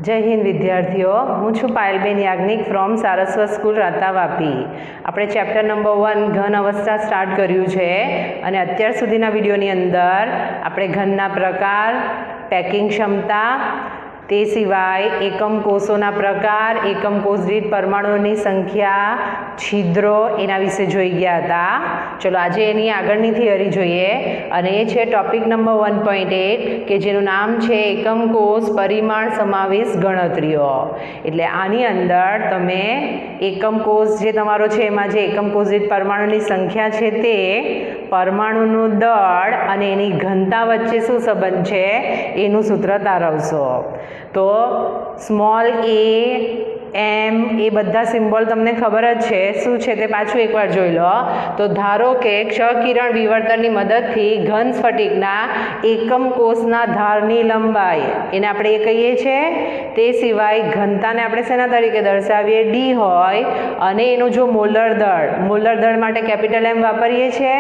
જય હિન્દ વિદ્યાર્થીઓ, હું છું પાયલબેન યાજ્ઞિક ફ્રોમ સારસ્વત સ્કૂલ રાતા વાપી. આપણે ચેપ્ટર નંબર 1 ઘન અવસ્થા સ્ટાર્ટ કર્યું છે અને અત્યાર સુધીના વિડીયોની અંદર આપણે ઘનના પ્રકાર, પેકિંગ ક્ષમતા, તે સિવાય એકમ કોષોના પ્રકાર, એકમ કોષ દીઠ પરમાણુઓની સંખ્યા, છિદ્રો એના વિશે જોઈ ગયા હતા. ચલો આજે એની આગળની થિયરી જોઈએ અને એ છે ટોપિક નંબર 1.8 કે જેનું નામ છે એકમ કોષ પરિમાણ સમાવેશ ગણતરીઓ. એટલે આની અંદર તમે એકમ કોષ જે તમારો છે એમાં જે એકમ કોષ દીઠ પરમાણુની સંખ્યા છે તે, પરમાણુનું દળ અને એની ઘનતા વચ્ચે શું સંબંધ છે એનું સૂત્ર તારવશો. તો સ્મોલ એ, એમ એ બધા સિમ્બોલ તમને ખબર જ છે શું છે તે પાછું એકવાર જોઈ લો. તો ધારો કે ક્ષ-કિરણ વિવર્તનની મદદથી ઘન સ્ફટિકના એકમ કોષના ધારની લંબાઈ એને આપણે એ કહીએ છીએ. તે સિવાય ઘનતાને આપણે શેના તરીકે દર્શાવીએ? ડી હોય અને એનું જો મોલર દળ માટે કેપિટલ એમ વાપરીએ છીએ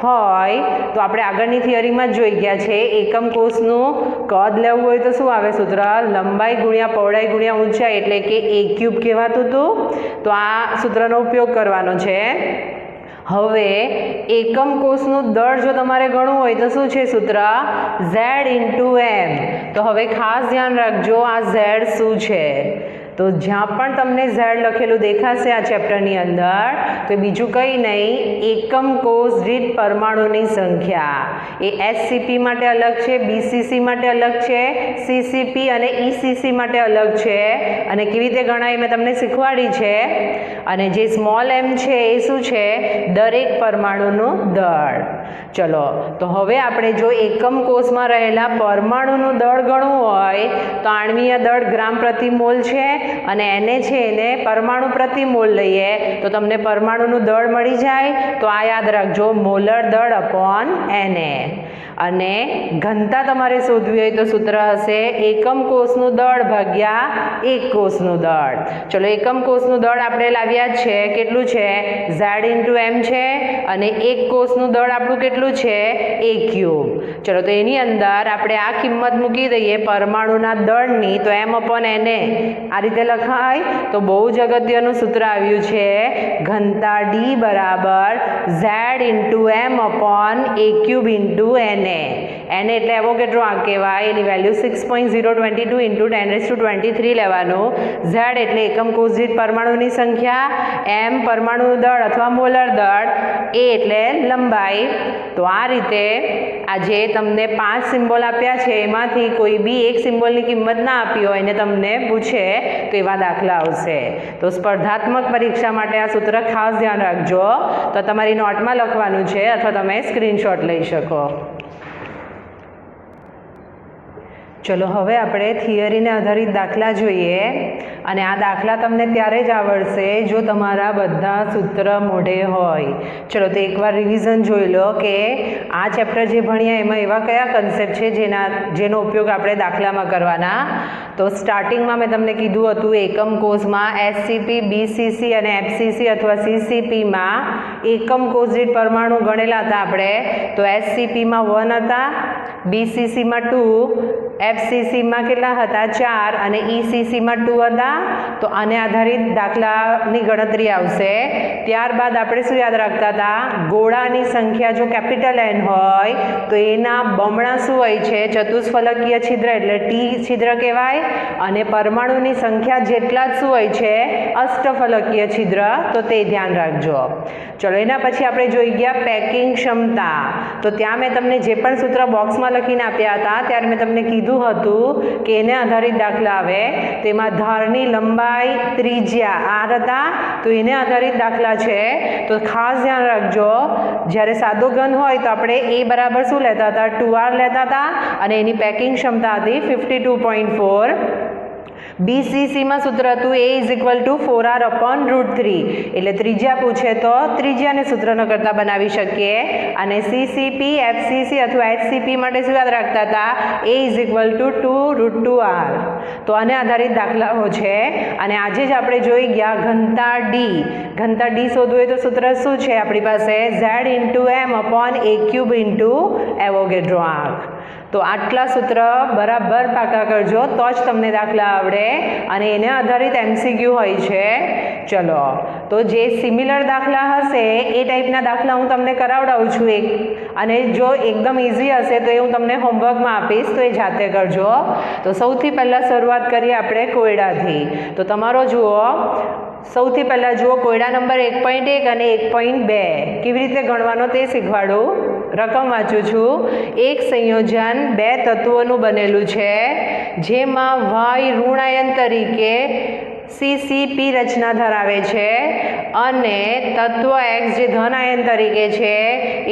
હોય તો આપણે આગળની થિયરીમાં જ જોઈ ગયા છે એકમ કોષનું કદ લેવું હોય તો શું આવે સૂત્ર? લંબાઈ ગુણ્યા પહોળાઈ ગુણ્યા ઊંચાઈ એટલે કે એ ક્યુબ કહેવાતું હતું. તો આ સૂત્રનો ઉપયોગ કરવાનો છે. હવે એકમ કોષનું દળ જો તમારે ગણવું હોય તો શું છે સૂત્ર? Z into M. તો હવે ખાસ ધ્યાન રાખજો આ Z શું છે. તો જ્યાં પણ તમને Z લખેલું દેખાશે આ ચેપ્ટરની અંદર તો બીજું કંઈ નહીં, એકમ કોષ દીઠ પરમાણુની સંખ્યા. એ SCP માટે અલગ છે, BCC માટે અલગ છે, CCP અને ECC માટે અલગ છે અને કેવી રીતે ગણાય મેં તમને શીખવાડી છે. અને જે સ્મોલ એમ છે એ શું છે? દરેક પરમાણુનું દળ. ચલો તો હવે આપણે જો એકમ કોષમાં રહેલા પરમાણુનું દળ ગણવું હોય તો આણ્વીય દળ ગ્રામ પ્રતિ મોલ છે અને એને છે એને પરમાણુ પ્રતિ મોલ લઈએ તો તમને પરમાણુનું દળ મળી જાય. તો આ યાદ રાખજો, મોલર દળ અપોન Na. અને ઘનતા તમારે શોધવી હોય તો સૂત્ર હશે એકમ કોષનું દળ ભાગ્યા એક કોષનું દળ. ચલો એકમ કોષનું દળ આપણે લાવ્યા જ છે, કેટલું છે? Z ઇન્ટુ એમ છે અને એક કોષનું દળ આપણું કેટલું છે? A cube. ચલો તો એની અંદર આપણે આ કિંમત મૂકી દઈએ પરમાણુના દળની તો એમ અપોન Na આ રીતે લખાય. તો બહુ જ અગત્યનું સૂત્ર આવ્યું છે, ઘનતા D બરાબર Z into M upon A cube into Na. એને એટલે એવોગેડ્રો આંક કહેવાય. એની વેલ્યુ 6.022 ઇન્ટુ 10⁻23 લેવાનું. Z એટલે એકમ કોષ દીઠ પરમાણુની સંખ્યા, એમ પરમાણુનું દળ અથવા મોલર દળ, A એટલે લંબાઈ. તો આ રીતે આજે તમને 5 સિમ્બોલ આપ્યા છે એમાંથી કોઈ બી એક સિમ્બોલની કિંમત ના આપી હોય અને તમને પૂછે તો એવા દાખલા આવશે. તો સ્પર્ધાત્મક પરીક્ષા માટે આ સૂત્ર ખાસ ધ્યાન રાખજો. તો તમારી નોટમાં લખવાનું છે અથવા તમે સ્ક્રીનશોટ લઈ શકો. ચલો હવે આપણે થિયરીને આધારિત દાખલા જોઈએ અને આ દાખલા તમને ત્યારે જ આવડશે જો તમારા બધા સૂત્ર મોઢે હોય. ચલો તો એકવાર રિવિઝન જોઈ લો કે આ ચેપ્ટર જે ભણ્યા એમાં એવા કયા કન્સેપ્ટ છે જેનો ઉપયોગ આપણે દાખલામાં કરવાના. તો સ્ટાર્ટિંગમાં મેં તમને કીધું હતું એકમ કોષમાં SCP, BCC અને FCC અથવા CCPમાં એકમ કોષ દીઠ પરમાણુ ગણેલા હતા આપણે. તો SCPમાં 1 હતા, BCCમાં 2, FCCમાં કેટલા હતા? 4 અને ECCમાં 2 હતા. તો આને આધારિત દાખલાની ગણતરી આવશે. ત્યારબાદ આપણે શું યાદ રાખતા હતા? ગોળાની સંખ્યા જો કેપિટલ N હોય તો એના બમણા શું હોય છે? ચતુષ્ફલકીય છિદ્ર એટલે T છિદ્ર કહેવાય. અને પરમાણુની સંખ્યા જેટલા જ શું હોય છે? અષ્ટફલકીય છિદ્ર. તો તે ધ્યાન રાખજો. ચલો એના પછી આપણે જોઈ ગયા પેકિંગ ક્ષમતા. તો ત્યાં મેં તમને જે પણ સૂત્ર બોક્સમાં લખીને આપ્યા હતા ત્યારે મેં તમને કીધું હતું કે એને આધારિત દાખલા આવે તેમાં ધારની લંબાઈ, ત્રિજ્યા R હતા. તો એને આધારિત દાખલા છે તો ખાસ ધ્યાન રાખજો. જ્યારે સાદો ઘન હોય તો આપણે A બરાબર શું લેતા હતા? 2R લેતા હતા અને એની પેકિંગ ક્ષમતા હતી 52.4. BCCમાં સૂત્ર હતું A is equal two 4R upon √3. એટલે ત્રિજ્યા પૂછે તો ત્રિજ્યાને સૂત્રનો કરતા બનાવી શકીએ. અને CCP, FCC અથવા HCP માટે શું યાદ રાખતા હતા? A is equal two 2√2R. તો આને આધારિત દાખલાઓ છે અને આજે જ આપણે જોઈ ગયા ઘનતા D. ઘનતા D શોધવું હોય તો સૂત્ર શું છે આપણી પાસે? Z into M upon A cube into Avogadro આંક. તો આટલા સૂત્ર બરાબર પાકા કરજો તો જ તમને દાખલા આવડે અને એને આધારિત MCQ હોય છે. ચલો તો જે સિમિલર દાખલા હશે એ ટાઈપના દાખલા હું તમને કરાવડાવું છું એક, અને જો એકદમ ઇઝી હશે તો એ હું તમને હોમવર્કમાં આપીશ તો એ જાતે કરજો. તો સૌથી પહેલાં શરૂઆત કરીએ આપણે કોયડાથી. તો તમારો જુઓ, સૌથી પહેલાં જુઓ કોયડા નંબર 1.1 અને 1.2 કેવી રીતે ગણવાનો તે શીખવાડું. રકમ વાંચું છું. એક સંયોજન બે તત્વોનું બનેલું છે જેમાં વાય ઋણાયન તરીકે CCP રચના ધરાવે છે અને તત્વ X જે ધન આયન તરીકે છે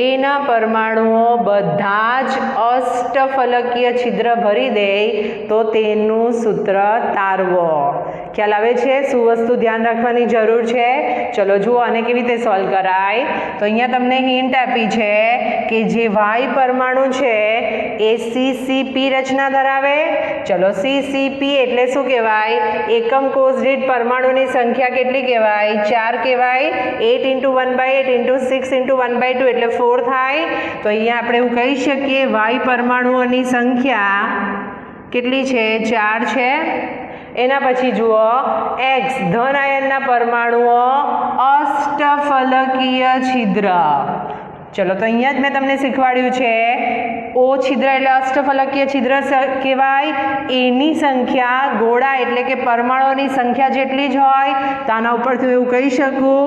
એના પરમાણુઓ બધા જ અષ્ટફલકીય છિદ્ર ભરી દે તો તેનું સૂત્ર તારવો. ખ્યાલ આવે છે? શું વસ્તુ ધ્યાન રાખવાની જરૂર છે? ચલો જુઓ આને કેવી રીતે સોલ્વ કરાય. તો અહીંયા તમને હિન્ટ આપી છે કે જે વાય પરમાણુ છે એ CCP રચના ધરાવે. ચલો CCP એટલે શું કહેવાય? એકમ કોષ દીઠ પરમાણુની સંખ્યા કેટલી કહેવાય? 4 કહેવાય. 8 × 1/8 × 6 × 1/2 એટલે 4 થાય. તો અહીંયા આપણે એવું કહી શકીએ વાય પરમાણુઓની સંખ્યા કેટલી છે? 4 છે. એના પછી જુઓ X ધન આયનના પરમાણુઓ અષ્ટફલકીય છિદ્ર. ચલો તો અહીંયા જ મેં તમને શીખવાડ્યું છે O છિદ્ર એટલે અષ્ટફલકીય છિદ્ર કહેવાય. એની સંખ્યા ગોળા એટલે કે પરમાણુઓની સંખ્યા જેટલી જ હોય. તો આના ઉપરથી એવું કહી શકું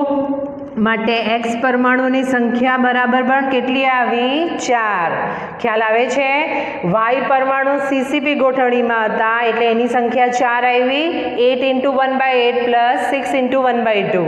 માટે X પરમાણુની સંખ્યા બરાબર પણ કેટલી આવી? 4. ખ્યાલ આવે છે? Y પરમાણુ CCP ગોઠવણીમાં હતા એટલે એની સંખ્યા 4 આવી. 8 × 1/8 + 6 × 1/2.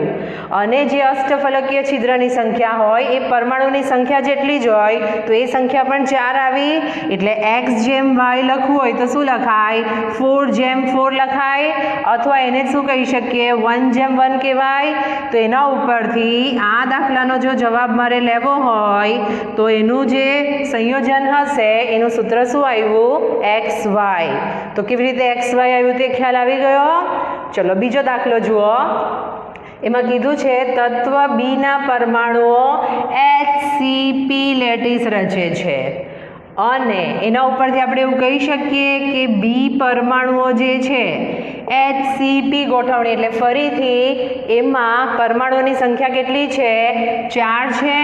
અને જે અષ્ટફલકીય છિદ્રની સંખ્યા હોય એ પરમાણુની સંખ્યા જેટલી જ હોય તો એ સંખ્યા પણ 4 આવી. એટલે X જેમ Y લખવું હોય તો શું લખાય? 4 જેમ 4 લખાય. અથવા એને શું કહી શકીએ? 1 જેમ 1 કહેવાય. તો એના ઉપરથી આ દાખલાનો જો જવાબ મારે લેવો હોય તો એનું જે સંયોજન હશે એનું સૂત્ર શું આવ્યું? XY. તો કેવી રીતે XY આવ્યું તે ખ્યાલ આવી ગયો? ચલો બીજો દાખલો જુઓ. એમાં કીધું છે તત્વ B ના પરમાણુઓ HCP લેટીસ રચે છે અને એના ઉપરથી આપણે એવું કહી શકીએ કે B પરમાણુઓ જે છે HCP ગોઠવણી એટલે ફરીથી એમાં પરમાણુઓની સંખ્યા કેટલી છે? 4 છે.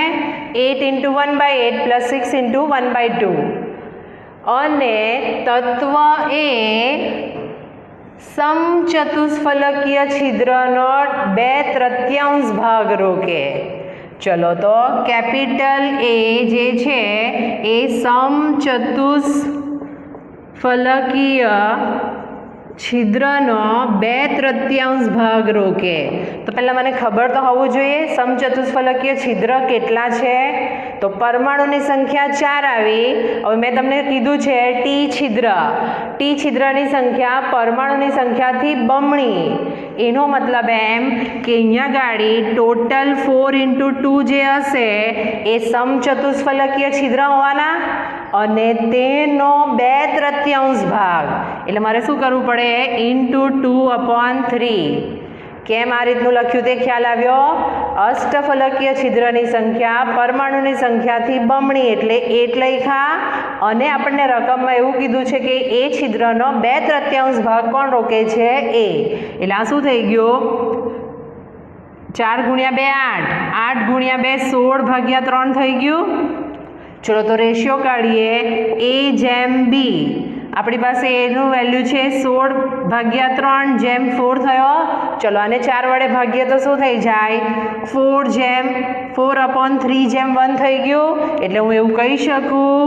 8 × 1/8 + 6 × 1/2. અને તત્વ એ સમચતુષ્ફલકીય છિદ્રનો 2/3 ભાગ રોકે. ચલો તો કેપિટલ A જે છે એ સમચતુષ્ફલકીય છિદ્રનો 2/3 ભાગ રોકે. તો પહેલાં મને ખબર તો હોવું જોઈએ સમચતુષ્ફલકીય છિદ્ર કેટલા છે. તો પરમાણુની સંખ્યા 4 આવી. હવે મેં તમને કીધું છે ટી છિદ્રની સંખ્યા પરમાણુની સંખ્યાથી બમણી. એનો મતલબ એમ કે અહીંયા ગાડી ટોટલ 4 × 2 જે હશે એ સમચતુષ્ફલકીય છિદ્ર હોવાના અને તેનો 2/3 ભાગ એટલે મારે શું કરવું પડે? × 2/3. કેમ આ રીતનું લખ્યું તે ખ્યાલ આવ્યો? અષ્ટફલકીય છિદ્રની સંખ્યા પરમાણુની સંખ્યાથી બમણી એટલે 8 લખ્યા અને આપણને રકમમાં એવું કીધું છે કે એ છિદ્રનો 2/3 ભાગ કોણ રોકે છે? એ. એટલે આ શું થઈ ગયું? 4 × 2 8 8 × 2 16/3 થઈ ગયું. ચલો તો રેશિયો કાઢીએ. A/B. આપણી પાસે એનું વેલ્યુ છે 16/3 જેમ 4 થયો. ચલો આને 4 વડે ભાગીએ તો શું થઈ જાય? 4/3 જેમ 1 થઈ ગયું. એટલે હું એવું કહી શકું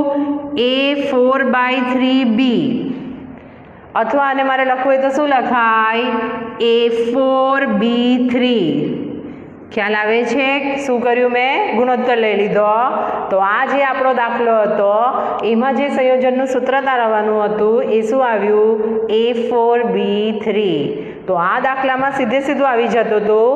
A4/3B. અથવા આને મારે લખવું હોય તો શું લખાય? A4B3. ખ્યાલ આવે છે? શું કર્યું મેં? ગુણોત્તર લઈ લીધો. તો આ જે આપણો દાખલો હતો એમાં જે સંયોજનનું સૂત્ર તારવવાનું હતું એ શું આવ્યું? A4B3. તો આ દાખલામાં સીધું આવી જતું હતું.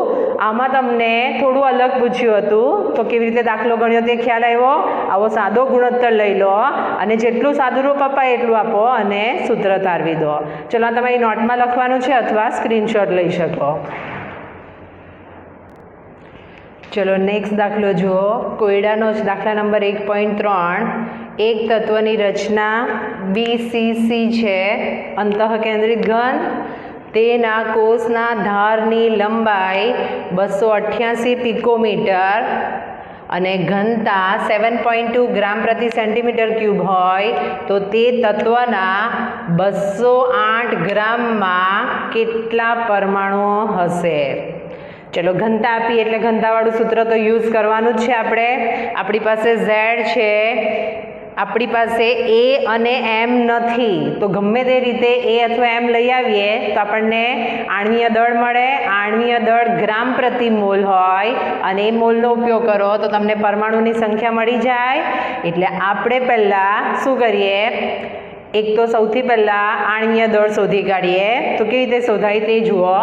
આમાં તમને થોડું અલગ પૂછ્યું હતું. તો કેવી રીતે દાખલો ગણ્યો તે ખ્યાલ આવ્યો? આવો સાદો ગુણોત્તર લઈ લો અને જેટલું સાદું રૂપ અપાય એટલું આપો અને સૂત્ર તારવી દો. ચલો તમારી નોટમાં લખવાનું છે અથવા સ્ક્રીનશોટ લઈ શકો. ચલો નેક્સ્ટ દાખલો જુઓ. કોયડાનો જ દાખલા નંબર 1.3. એક તત્વની રચના BCC છે અંતઃકેન્દ્રિત ઘન, તેના કોષના ધારની લંબાઈ 288 પિકોમીટર અને ઘનતા 7.2 ગ્રામ પ્રતિ સેન્ટીમીટર ક્યુબ હોય તો તે તત્વના 208 ગ્રામમાં કેટલા પરમાણુઓ હશે? ચલો ઘનતા આપી એટલે ઘનતાવાળું સૂત્ર તો યુઝ કરવાનું જ છે આપણે. આપણી પાસે Z છે, આપણી પાસે A અને M નથી, તો ગમે તે રીતે A અથવા M લઈ આવીએ તો આપણને આણ્વીય દળ મળે. આણ્વીય દળ ગ્રામ પ્રતિ મોલ હોય અને એ મોલનો ઉપયોગ કરો તો તમને પરમાણુની સંખ્યા મળી જાય. એટલે આપણે પહેલાં શું કરીએ, એક તો સૌથી પહેલાં આણ્વીય દળ શોધી કાઢીએ. તો કેવી રીતે શોધાય તે જુઓ.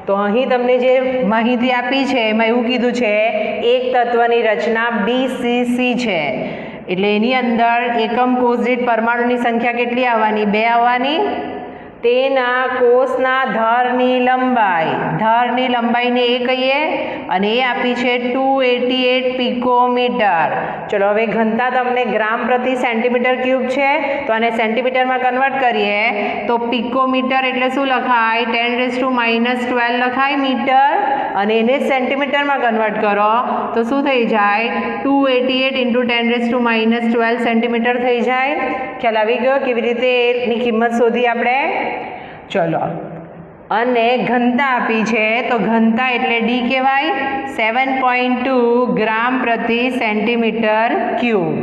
તો અહીં તમને જે માહિતી આપી છે એમાં એવું કીધું છે એક તત્વની રચના BCC છે, એટલે એની અંદર એકમ કોષ દીઠ પરમાણુની સંખ્યા કેટલી આવવાની? 2 આવવાની. તેના કોષના ધારની લંબાઈને એ કહીએ અને એ આપી છે 288 પિકોમીટર. ચલો હવે ઘનતા તમને ગ્રામ પ્રતિ સેન્ટીમીટર ક્યુબ છે તો આને સેન્ટીમીટરમાં કન્વર્ટ કરીએ તો પિકોમીટર એટલે શું લખાય? 10⁻12 લખાય મીટર, અને એને સેન્ટીમીટરમાં કન્વર્ટ કરો તો શું થઈ જાય? 288 × 10⁻12 સેન્ટીમીટર થઈ જાય. ખ્યાલ આવી ગયો કેવી રીતે એની કિંમત શોધી આપણે? ચલો, અને ઘનતા આપી છે તો ઘનતા એટલે D કહેવાય, 7.2 ગ્રામ પ્રતિ સેન્ટીમીટર ક્યુબ.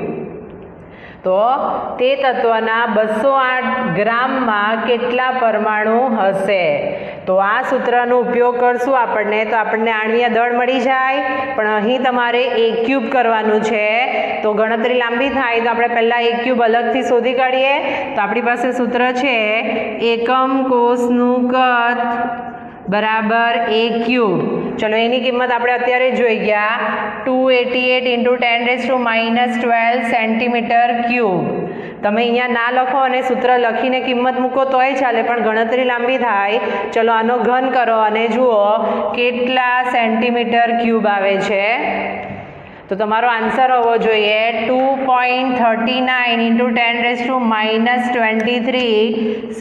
તો તે તત્વના 208 ગ્રામમાં કેટલા પરમાણુ હશે? તો આ સૂત્રનો ઉપયોગ કરશું તો આપણને આણ્વીય દળ મળી જાય. પણ અહીં તમારે A ક્યુબ કરવાનું છે તો ગણતરી લાંબી થાય, તો આપણે પહેલાં A ક્યુબ અલગથી શોધી કાઢીએ. તો આપણી પાસે સૂત્ર છે એકમ કોષનું કદ બરાબર A ક્યુબ. ચલો એની કિંમત આપણે અત્યારે જોઈ ગયા, 288 × 10⁻12 સેન્ટીમીટર ક્યુબ. તમે અહીંયા ના લખો અને સૂત્ર લખીને કિંમત મૂકો તોય ચાલે, પણ ગણતરી લાંબી થાય. ચલો આનો ઘન કરો અને જુઓ કેટલા સેન્ટીમીટર ક્યુબ આવે છે. તો તમારો આન્સર હોવો જોઈએ 2.39 × 10⁻23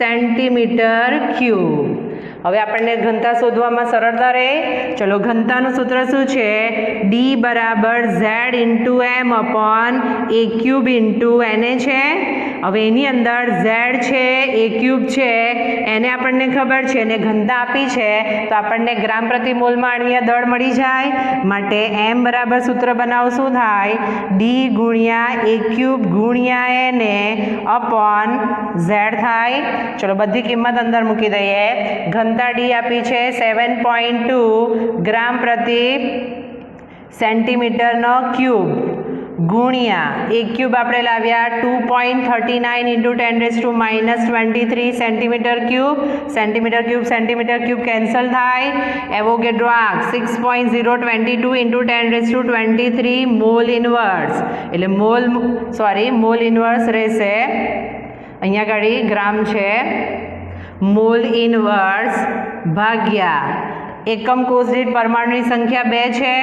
સેન્ટીમીટર ક્યુબ. હવે આપણને ઘનતા શોધવામાં સરળતા રહે. ચલો ઘનતાનું સૂત્ર શું છે? D બરાબર Z × M upon A cube × NA છે. હવે એની અંદર Z છે, A ક્યુબ છે, એને આપણને ખબર છે અને ઘનતા આપી છે તો આપણને ગ્રામ પ્રતિ મોલમાં આણ્વીય દળ મળી જાય. માટે M બરાબર સૂત્ર બનાવો શું થાય? D × A cube × NA upon Z થાય. ચલો બધી કિંમત અંદર મૂકી દઈએ. ઘનતા D આપી છે 7.2 ગ્રામ પ્રતિ સેન્ટીમીટરનો ક્યુબ ગુણ્યા A ક્યુબ આપણે લાવ્યા 2.39 × 10⁻23 centimetre cube. Centimetre cube cancel થાય. એવોગેડ્રો આંક 6.022 × 10⁻23 મોલ ઇન્વર્સ, એટલે મોલ ઇન્વર્સ રહેશે. અહીંયા આગળ ગ્રામ છે. મોલ ઇન્વર્સ ભાગ્યા એકમ કોષ દીઠ પરમાણુની સંખ્યા 2 છે.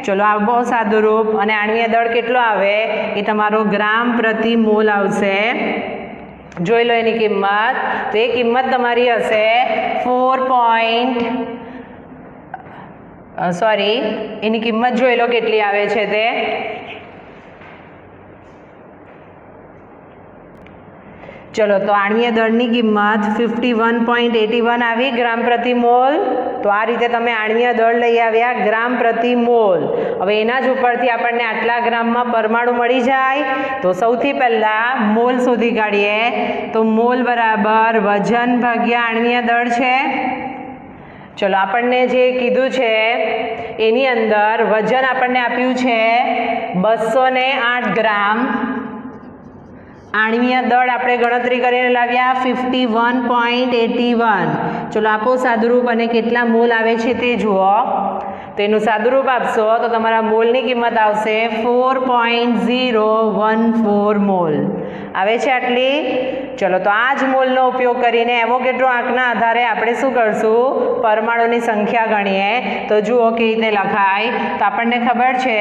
ચલો આ બહુ સાદું રૂપ. અને આણ્વીય દળ કેટલો આવે? એ તમારો ગ્રામ પ્રતિ મોલ આવશે. જોઈ લો એની કિંમત. તો એ કિંમત તમારી હશે 4. એની કિંમત જોઈ લો કેટલી આવે છે તે. ચલો તો આણ્વીય દળની કિંમત 51.81 આવી ગ્રામ પ્રતિ મોલ. તો આ રીતે તમે આણ્વીય દળ લઈ આવ્યા ગ્રામ પ્રતિ મોલ. હવે એના જ ઉપરથી આપણને આટલા ગ્રામમાં પરમાણુ મળી જાય. તો સૌથી પહેલાં મોલ શોધી કાઢીએ. તો મોલ બરાબર વજન ભાગ્યા આણ્વીય દળ છે. ચલો આપણને જે કીધું છે એની અંદર વજન આપણને આપ્યું છે 208 ગ્રામ. આણ્વીય દળ આપણે ગણતરી કરીને લાવ્યા 51.81. ચલો આપો સાદુરૂપ અને કેટલા મોલ આવે છે તે જુઓ. તો એનું સાદુરૂપ આપશો તો તમારા મોલની કિંમત આવશે 4.014 મોલ આવે છે આટલી. ચલો તો આ જ મોલનો ઉપયોગ કરીને એવોગેડ્રો આંકના આધારે આપણે શું કરશું? પરમાણુની સંખ્યા ગણીએ. તો જુઓ કેવી રીતે લખાય. તો આપણને ખબર છે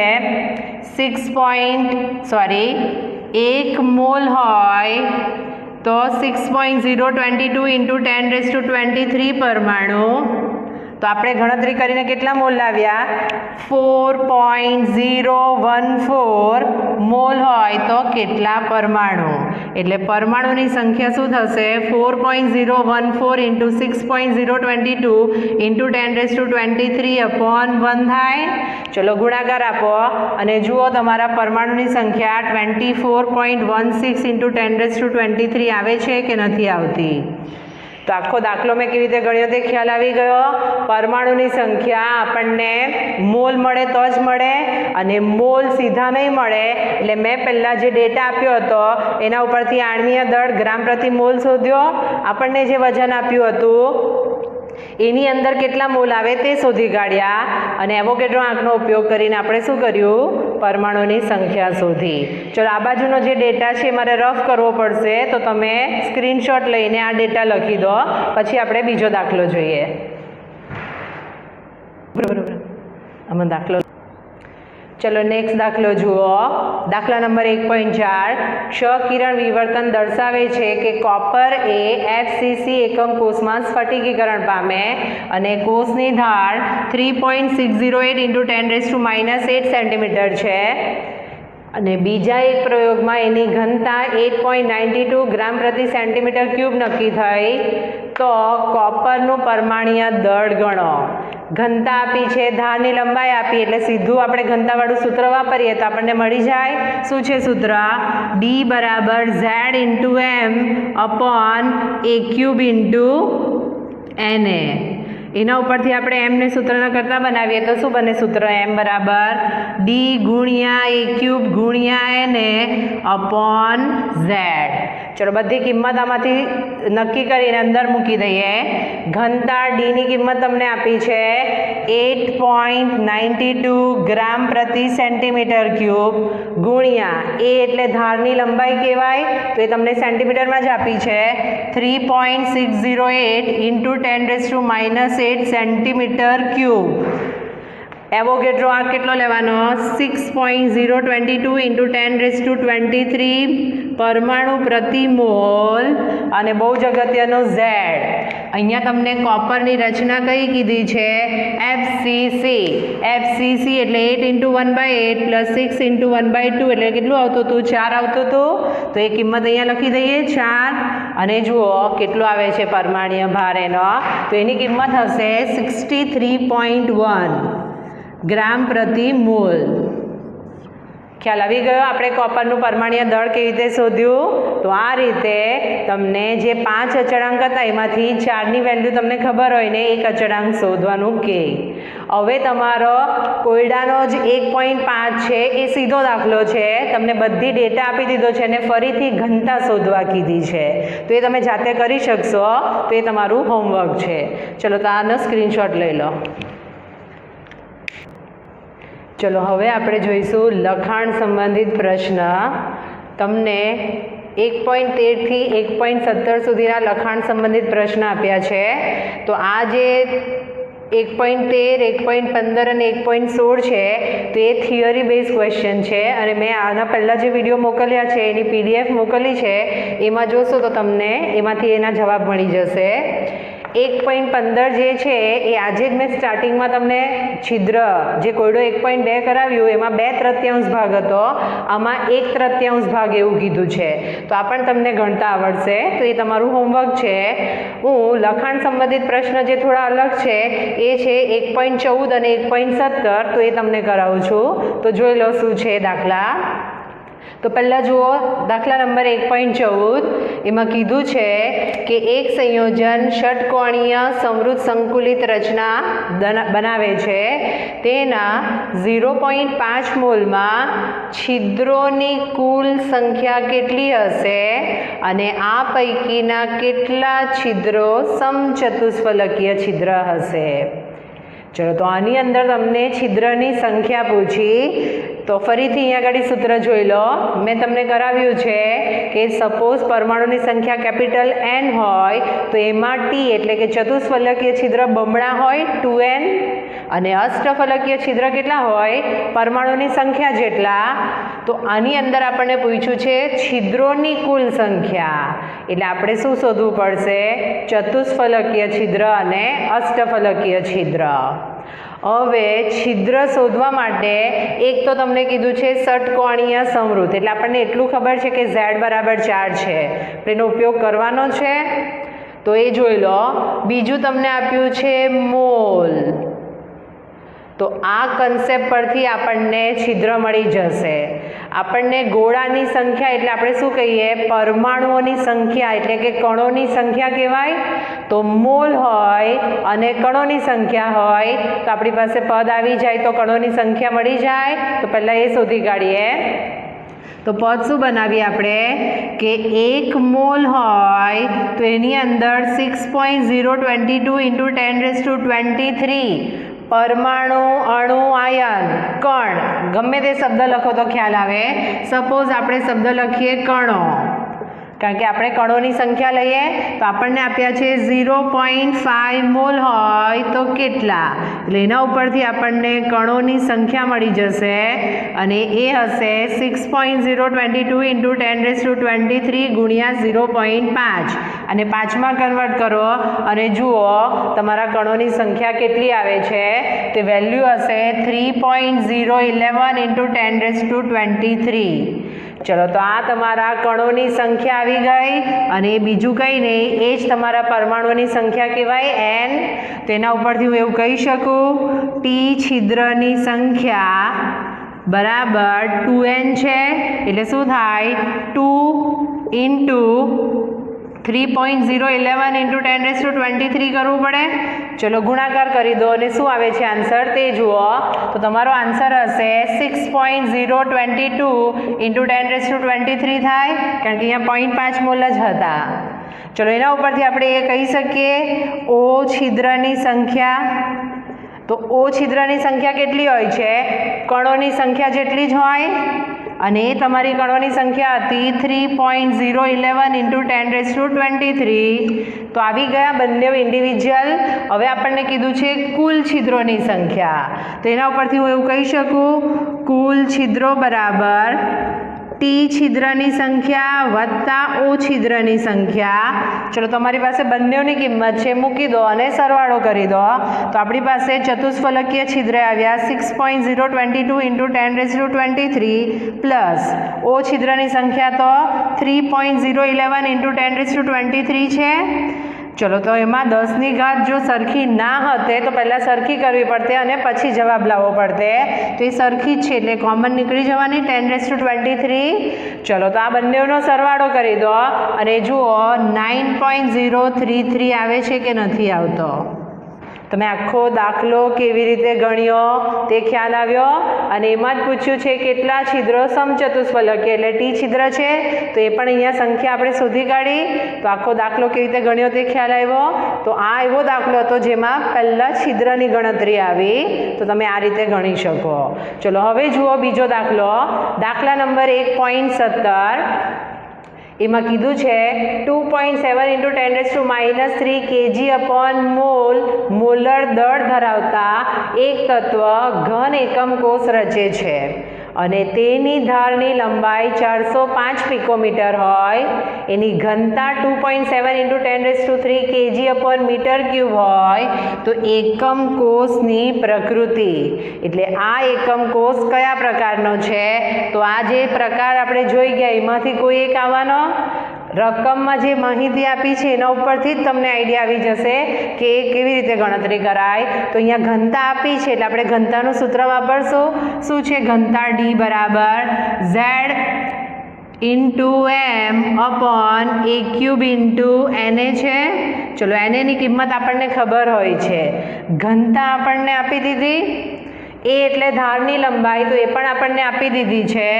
1 મોલ હોય તો 6.022 ઇન્ટુ 10⁻23 પરમાણુ. તો આપણે ગણતરી કરીને કેટલા મોલ લાવ્યા? 4.014 મોલ હોય તો કેટલા પરમાણુ? એટલે પરમાણુની સંખ્યા શું થશે? 4.014 ઇન્ટુ 6.022 ઇન્ટુ 10⁻23 અપોન 1 થાય. ચલો ગુણાકાર આપો અને જુઓ તમારા પરમાણુની સંખ્યા 24.16 ઇન્ટુ 10⁻23 આવે છે કે નથી આવતી? તો આખો દાખલો મેં કેવી રીતે ગણ્યો તે ખ્યાલ આવી ગયો? પરમાણુની સંખ્યા આપણને મોલ મળે તો જ મળે, અને મોલ સીધા નહીં મળે. એટલે મેં પહેલાં જે ડેટા આપ્યો હતો એના ઉપરથી આણ્વીય દળ ગ્રામ પ્રતિ મોલ શોધ્યો. આપણને જે વજન આપ્યું હતું એની અંદર કેટલા મોલ આવે તે શોધી કાઢ્યા, અને એવોગેડ્રો આંકનો ઉપયોગ કરીને આપણે શું કર્યું? પરમાણુની સંખ્યા શોધી. ચલો આ બાજુનો જે ડેટા છે મારે રફ કરવો પડશે, તો તમે સ્ક્રીનશોટ લઈને આ ડેટા લખી દો, પછી આપણે બીજો દાખલો જોઈએ. બરાબર, આમાં દાખલો. ચલો નેક્સ્ટ દાખલો જુઓ. દાખલા નંબર 1.4. ક્ષ-કિરણ વિવર્તન દર્શાવે છે કે કોપર એ FCC એકમ કોષમાં સ્ફટિકીકરણ પામે અને કોષની ધાર 3.608 ઇન્ટુ 10⁻−8 સેન્ટીમીટર છે, અને બીજા એક પ્રયોગમાં એની ઘનતા 8.92 ગ્રામ પ્રતિ સેન્ટીમીટર ક્યુબ નક્કી થઈ. તો કોપરનું પરમાણ્વીય દળ ગણો. ઘનતા આપી છે, ધારની લંબાઈ આપી, એટલે સીધું આપણે ઘનતાવાળું સૂત્ર વાપરીએ તો આપણને મળી જાય. શું છે સૂત્ર? D બરાબર Z into M upon A cube into Na. એના ઉપરથી આપણે એમને સૂત્રના કરતા બનાવીએ તો શું બને સૂત્ર? M બરાબર D ગુણ્યા A ક્યુબ ગુણ્યા Na અપોન Z. ચલો બધી કિંમત આમાંથી નક્કી કરીને અંદર મૂકી દઈએ. ઘનતા ડીની કિંમત તમને આપી છે 8.92 ગ્રામ પ્રતિ સેન્ટીમીટર ક્યુબ ગુણ્યા એ એટલે ધારની લંબાઈ કહેવાય, તો એ તમને સેન્ટીમીટરમાં જ આપી છે 3.608 ઇન્ટુ 10⁻−8 સેન્ટીમીટર ક્યુબ. એવોગેડ્રો આંક કેટલો લેવાનો? 6.022 ઇન્ટુ 10⁻23 પરમાણુ પ્રતિ મોલ, અને બહુ જ અગત્યનો Z. અહીંયા તમને કોપરની રચના કઈ કીધી છે? FCC. FCC એટલે 8 ઇન્ટુ 1/8 પ્લસ 6 ઇન્ટુ 1/2 એટલે કેટલું આવતું હતું? 4 આવતું હતું. તો એ કિંમત અહીંયા લખી દઈએ 4. અને જુઓ કેટલું આવે છે પરમાણ્વીય ભાર એનો, તો એની કિંમત હશે 63.1 ગ્રામ પ્રતિ મોલ. ખ્યાલ આવી ગયો આપણે કોપરનું પરમાણ્વીય દળ કેવી રીતે શોધ્યું? તો આ રીતે તમને જે 5 અચળાંક હતા એમાંથી 4ની વેલ્યુ તમને ખબર હોય ને એક અચળાંક શોધવાનું કે. હવે તમારો કોયડાનો જ 1.5 છે એ સીધો દાખલો છે, તમને બધી ડેટા આપી દીધો છે અને ફરીથી ઘનતા શોધવા કીધી છે, તો એ તમે જાતે કરી શકશો. તો એ તમારું હોમવર્ક છે. ચલો તો આનો સ્ક્રીનશોટ લઈ લો. ચલો હવે આપણે જોઈશું લખાણ સંબંધિત પ્રશ્ન. તમને 1.13 થી 1.17 સુધીના લખાણ સંબંધિત પ્રશ્ન આપ્યા છે. તો આ જે 1.13, 1.15 અને 1.16 છે તો એ થિયરી બેઝ ક્વેશ્ચન છે, અને મેં આના પહેલાં જે વિડીયો મોકલ્યા છે એની PDF મોકલી છે, એમાં જોશો તો તમને એમાંથી એના જવાબ મળી જશે. 1.15 જે છે એ આજે જ મેં સ્ટાર્ટિંગમાં તમને છિદ્ર જે કોયડો 1.2 કરાવ્યું એમાં 2/3 ભાગ હતો, આમાં 1/3 ભાગ એવું કીધું છે. તો આ પણ તમને ગણતા આવડશે, તો એ તમારું હોમવર્ક છે. હું લખાણ સંબંધિત પ્રશ્ન જે થોડા અલગ છે એ છે 1.14 અને 1.17, તો એ તમને કરાવું છું. તો જોઈ લો શું છે દાખલા. તો પહેલાં જુઓ દાખલા નંબર 1.14. એમાં કીધું છે કે એક સંયોજન ષટકોણીય સમૃદ્ધ સંકુલિત રચના બનાવે છે. તેના 0.5 મોલમાં છિદ્રોની કુલ સંખ્યા કેટલી હશે અને આ પૈકીના કેટલા છિદ્રો સમચતુષ્ફલકીય છિદ્ર હશે? ચલો તો આની અંદર તમને છિદ્રની સંખ્યા પૂછી, તો ફરીથી અહીંયા આગળ સૂત્ર જોઈ લો. મેં તમને કરાવ્યું છે કે સપોઝ પરમાણુની સંખ્યા કેપિટલ N હોય તો એમાં T એટલે કે ચતુષ્ફલકીય છિદ્ર બમણા હોય 2N, અને અષ્ટફલકીય છિદ્ર કેટલા હોય? પરમાણુની સંખ્યા જેટલા. તો આની અંદર આપણને પૂછ્યું છે છિદ્રોની કુલ સંખ્યા, એટલે આપણે શું શોધવું પડશે? ચતુષ્ફલકીય છિદ્ર અને અષ્ટફલકીય છિદ્ર. હવે છિદ્ર શોધવા માટે એક તો તમને કીધું છે ષટકોણીય સમવૃત્ત, એટલે આપણને એટલું ખબર છે કે Z બરાબર 4 છે, એનો ઉપયોગ કરવાનો છે તો એ જોઈ લો. બીજું તમને આપ્યું છે મોલ, તો આ કન્સેપ્ટ પરથી આપણને છિદ્ર મળી જશે. આપણને ગોળાની સંખ્યા એટલે આપણે શું કહીએ? પરમાણુઓની સંખ્યા એટલે કે કણોની સંખ્યા કહેવાય. તો મોલ હોય અને કણોની સંખ્યા હોય તો આપણી પાસે પદ આવી જાય તો કણોની સંખ્યા મળી જાય. તો પહેલાં એ શોધી કાઢીએ. તો પદ શું બનાવીએ આપણે કે 1 મોલ હોય તો એની અંદર 6.022 × 10⁻23 પરમાણુ, અણુ, આયન, કણ, ગમે તે શબ્દ લખો તો ખ્યાલ આવે. સપોઝ આપણે શબ્દ લખીએ કણો, કારણ કે આપણે કણોની સંખ્યા લઈએ તો આપણને આપ્યા છે 0.5 મોલ હોય તો કેટલા, એટલે એના ઉપરથી આપણને કણોની સંખ્યા મળી જશે અને એ હશે 6.022 × 10⁻23 ગુણ્યા 0.5 અને 5માં કન્વર્ટ કરો અને જુઓ તમારા કણોની સંખ્યા કેટલી આવે છે. તે વેલ્યુ હશે 3.011 × 10⁻23. ચલો, તો આ તમારા કણોની સંખ્યા આવી ગઈ અને એ બીજું કંઈ નહીં, એ જ તમારા પરમાણુઓની સંખ્યા કહેવાય N. તેના ઉપરથી હું એવું કહી શકું T છિદ્રની સંખ્યા બરાબર 2N છે, એટલે શું થાય? 2 × 3.011 × 10⁻23 કરવું પડે. ચલો ગુણાકાર કરી દો અને શું આવે છે આન્સર તે જુઓ. તો તમારો આન્સર હશે 6.022 × 10⁻23 થાય, કારણ કે અહીંયા 0.5 મોલ જ હતા. ચલો એના ઉપરથી આપણે એ કહી શકીએ O છિદ્રની સંખ્યા. તો O છિદ્રની સંખ્યા કેટલી હોય છે? કણોની સંખ્યા જેટલી જ હોય અને એ તમારી કણોની સંખ્યા હતી 3.011 × 10⁻23. તો આવી ગયા બંને ઇન્ડિવિજ્યુઅલ. હવે આપણને કીધું છે કુલ છિદ્રોની સંખ્યા, તો એના ઉપરથી હું એવું કહી શકું કુલ છિદ્રો બરાબર T છિદ્રની સંખ્યા વત્તા O છિદ્રની સંખ્યા. ચલો તમારી પાસે બંનેની કિંમત છે, મૂકી દો અને સરવાળો કરી દો. તો આપણી પાસે ચતુષ્ફલકીય છિદ્ર આવ્યા 6.022 × 10⁻23 પ્લસ O છિદ્રની સંખ્યા તો 3.011 × 10⁻23 છે. ચલો, તો એમાં 10ની ઘાત જો સરખી ના હતે તો પહેલાં સરખી કરવી પડતે અને પછી જવાબ લાવવો પડતે. તો એ સરખી જ છે એટલે કોમન નીકળી જવાની 10⁻23. ચલો, તો આ બંનેનો સરવાળો કરી દો અને જુઓ 9.033 આવે છે કે નથી આવતો. તમે આખો દાખલો કેવી રીતે ગણ્યો તે ખ્યાલ આવ્યો. અને એમાં જ પૂછ્યું છે કેટલા છિદ્રો સમચતુષ્ફલકીય એટલે T છિદ્ર છે, તો એ પણ અહીંયા સંખ્યા આપણે શોધી કાઢી. તો આખો દાખલો કેવી રીતે ગણ્યો તે ખ્યાલ આવ્યો. તો આ એવો દાખલો હતો જેમાં પહેલાં છિદ્રની ગણતરી આવી, તો તમે આ રીતે ગણી શકો. ચલો હવે જુઓ બીજો દાખલો, દાખલા નંબર 1.17. એમાં કીધું છે 2.7 × 10⁻³ kg/mol મોલર દળ ધરાવતા એક તત્વ ઘન એકમ કોષ રચે છે અને તેની ધારની લંબાઈ 405 પિકોમીટર હોય, એની ઘનતા 2.7 × 10⁻³ kg/m³ હોય, તો એકમ કોષની પ્રકૃતિ એટલે આ એકમ કોષ કયા પ્રકારનો છે? તો આ જે પ્રકાર આપણે જોઈ ગયા એમાંથી કોઈ એક આવવાનો. રકમમાં જે માહિતી આપી છે એના ઉપરથી જ તમને આઈડિયા આવી જશે કે કેવી રીતે ગણતરી કરાય. તો અહીંયા ઘનતા આપી છે એટલે આપણે ઘનતાનું સૂત્ર વાપરશું. શું છે ઘનતા? D બરાબર Z × m/a³ × Na છે. ચલો, Na ની કિંમત આપણને ખબર હોય છે, ઘનતા આપણને આપી દીધી, એ એટલે ધારની લંબાઈ, તો એ પણ આપણને આપી દીધી છે.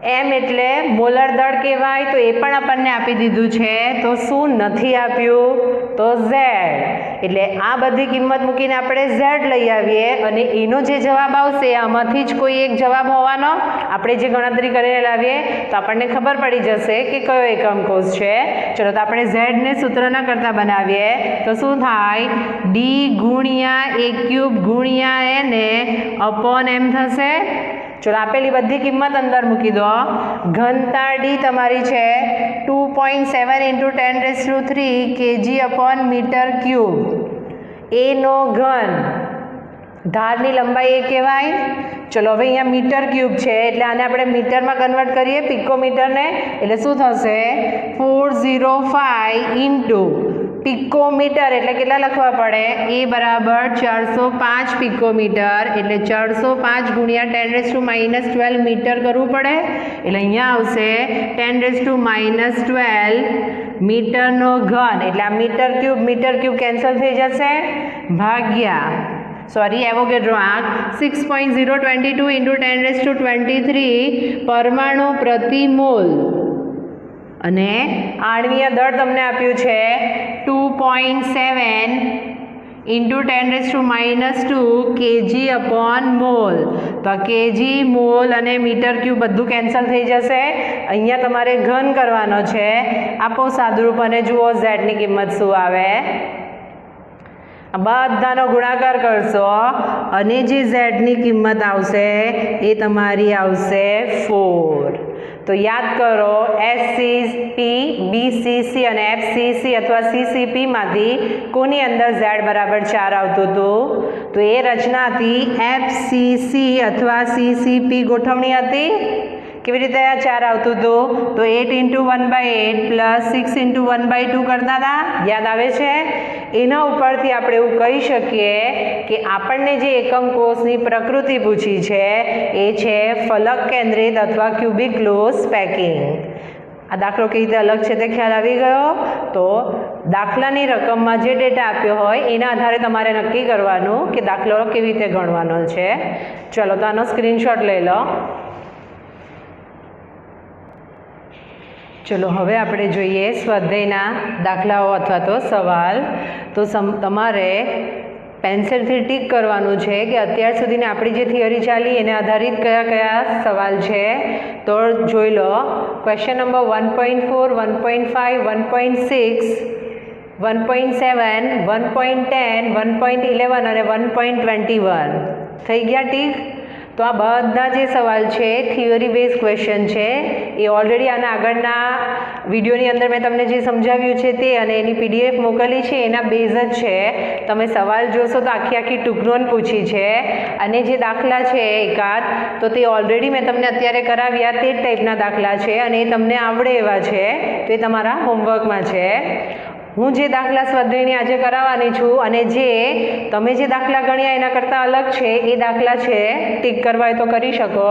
એમ એટલે મોલર દળ કહેવાય, તો એ પણ આપણને આપી દીધું છે. તો શું નથી આપ્યું? તો ઝેડ. એટલે આ બધી કિંમત મૂકીને આપણે ઝેડ લઈ આવીએ અને એનો જે જવાબ આવશે આમાંથી જ કોઈ એક જવાબ હોવાનો. આપણે જે ગણતરી કરીને લાવીએ તો આપણને ખબર પડી જશે કે કયો એકમ કોષ છે. ચલો તો આપણે ઝેડને સૂત્રના કરતા બનાવીએ તો શું થાય? ડી ગુણ્યા એ ક્યુબ ગુણ્યા એને અપોન એમ થશે. ચલો આપેલી બધી કિંમત અંદર મૂકી દો. ઘનતા ડી તમારી છે 2.7 × 10³ kg અપોન મીટર ક્યુબ. એનો ઘન, ધારની લંબાઈ એ કહેવાય. ચલો હવે અહીંયા મીટર ક્યુબ છે એટલે આને આપણે મીટરમાં કન્વર્ટ કરીએ પિકોમીટરને. એટલે શું થશે? 405 × પિકોમીટર એટલે કેટલા લખવા પડે? એ બરાબર 405 પિકોમીટર એટલે 405 ગુણ્યા 10⁻12 મીટર કરવું પડે. એટલે અહીંયા આવશે 10⁻12 મીટરનો ઘન. એટલે આ મીટર ક્યુબ કેન્સલ થઈ જશે. ભાગ્યા એવોગેડ્રો આંક 6.022 × 10⁻23 પરમાણુ પ્રતિ મોલ. અને આણ્વીય દળ તમને આપ્યું છે 2.7 × 10⁻² kg અપોન મોલ. તો આ કેજી, મોલ અને મીટર ક્યુબ બધું કેન્સલ થઈ જશે. અહીંયા તમારે ઘન કરવાનો છે. આપો સાદુરૂપ અને જુઓ ઝેડની કિંમત શું આવે. બધાનો ગુણાકાર કરશો અને જે ઝેડની કિંમત આવશે એ તમારી આવશે 4. તો યાદ કરો એસસીપી, બીસીસી અને એફસીસી અથવા સીસીપીમાંથી કોની અંદર ઝેડ બરાબર 4 આવતું હતું? તો એ રચના હતી એફસીસી અથવા સીસીપી ગોઠવણી હતી. કેવી રીતે આ 4 આવતું હતું? તો 8 × 1/8 + 6 × 1/2 કરતા હતા. યાદ આવે છે? એના ઉપરથી આપણે એવું કહી શકીએ કે આપણને જે એકમ કોષની પ્રકૃતિ પૂછી છે એ છે ફલક કેન્દ્રિત અથવા ક્યુબિક્યુલસ પેકિંગ. આ દાખલો કેવી રીતે અલગ છે તે ખ્યાલ આવી ગયો? તો દાખલાની રકમમાં જે ડેટા આપ્યો હોય એના આધારે તમારે નક્કી કરવાનું કે દાખલો કેવી રીતે ગણવાનો છે. ચલો તો આનો સ્ક્રીનશોટ લઈ લો. ચલો હવે આપણે જોઈએ સ્વાધ્યાયના દાખલાઓ અથવા તો સવાલ. તો તમારે પેન્સિલથી ટીક કરવાનું છે કે અત્યાર સુધીની આપણી જે થિયરી ચાલી એને આધારિત કયા કયા સવાલ છે. તો જોઈ લો. ક્વેશ્ચન નંબર 1.4, 1.5, 1.6, 1.7, 1.10, 1.11 અને 1.21 થઈ ગયા ટીક? તો આ બધા જે સવાલ છે થિયરી બેઝ ક્વેશ્ચન છે. એ ઓલરેડી આના આગળના વિડીયોની અંદર મેં તમને જે સમજાવ્યું છે તે અને એની PDF મોકલી છે એના બેઝ જ છે. તમે સવાલ જોશો તો આખી ટૂંકનોંધ પૂછી છે અને જે દાખલા છે એકાદ તો તે ઓલરેડી મેં તમને અત્યારે કરાવ્યા તે જ ટાઈપના દાખલા છે અને એ તમને આવડે એવા છે. તો એ તમારા હોમવર્કમાં છે. હું જે દાખલા સ્વાધ્યાયની આજે કરાવવાની છું અને જે તમે જે દાખલા ગણ્યા એના કરતાં અલગ છે એ દાખલા છે. ટીક કરવા હોય તો કરી શકો.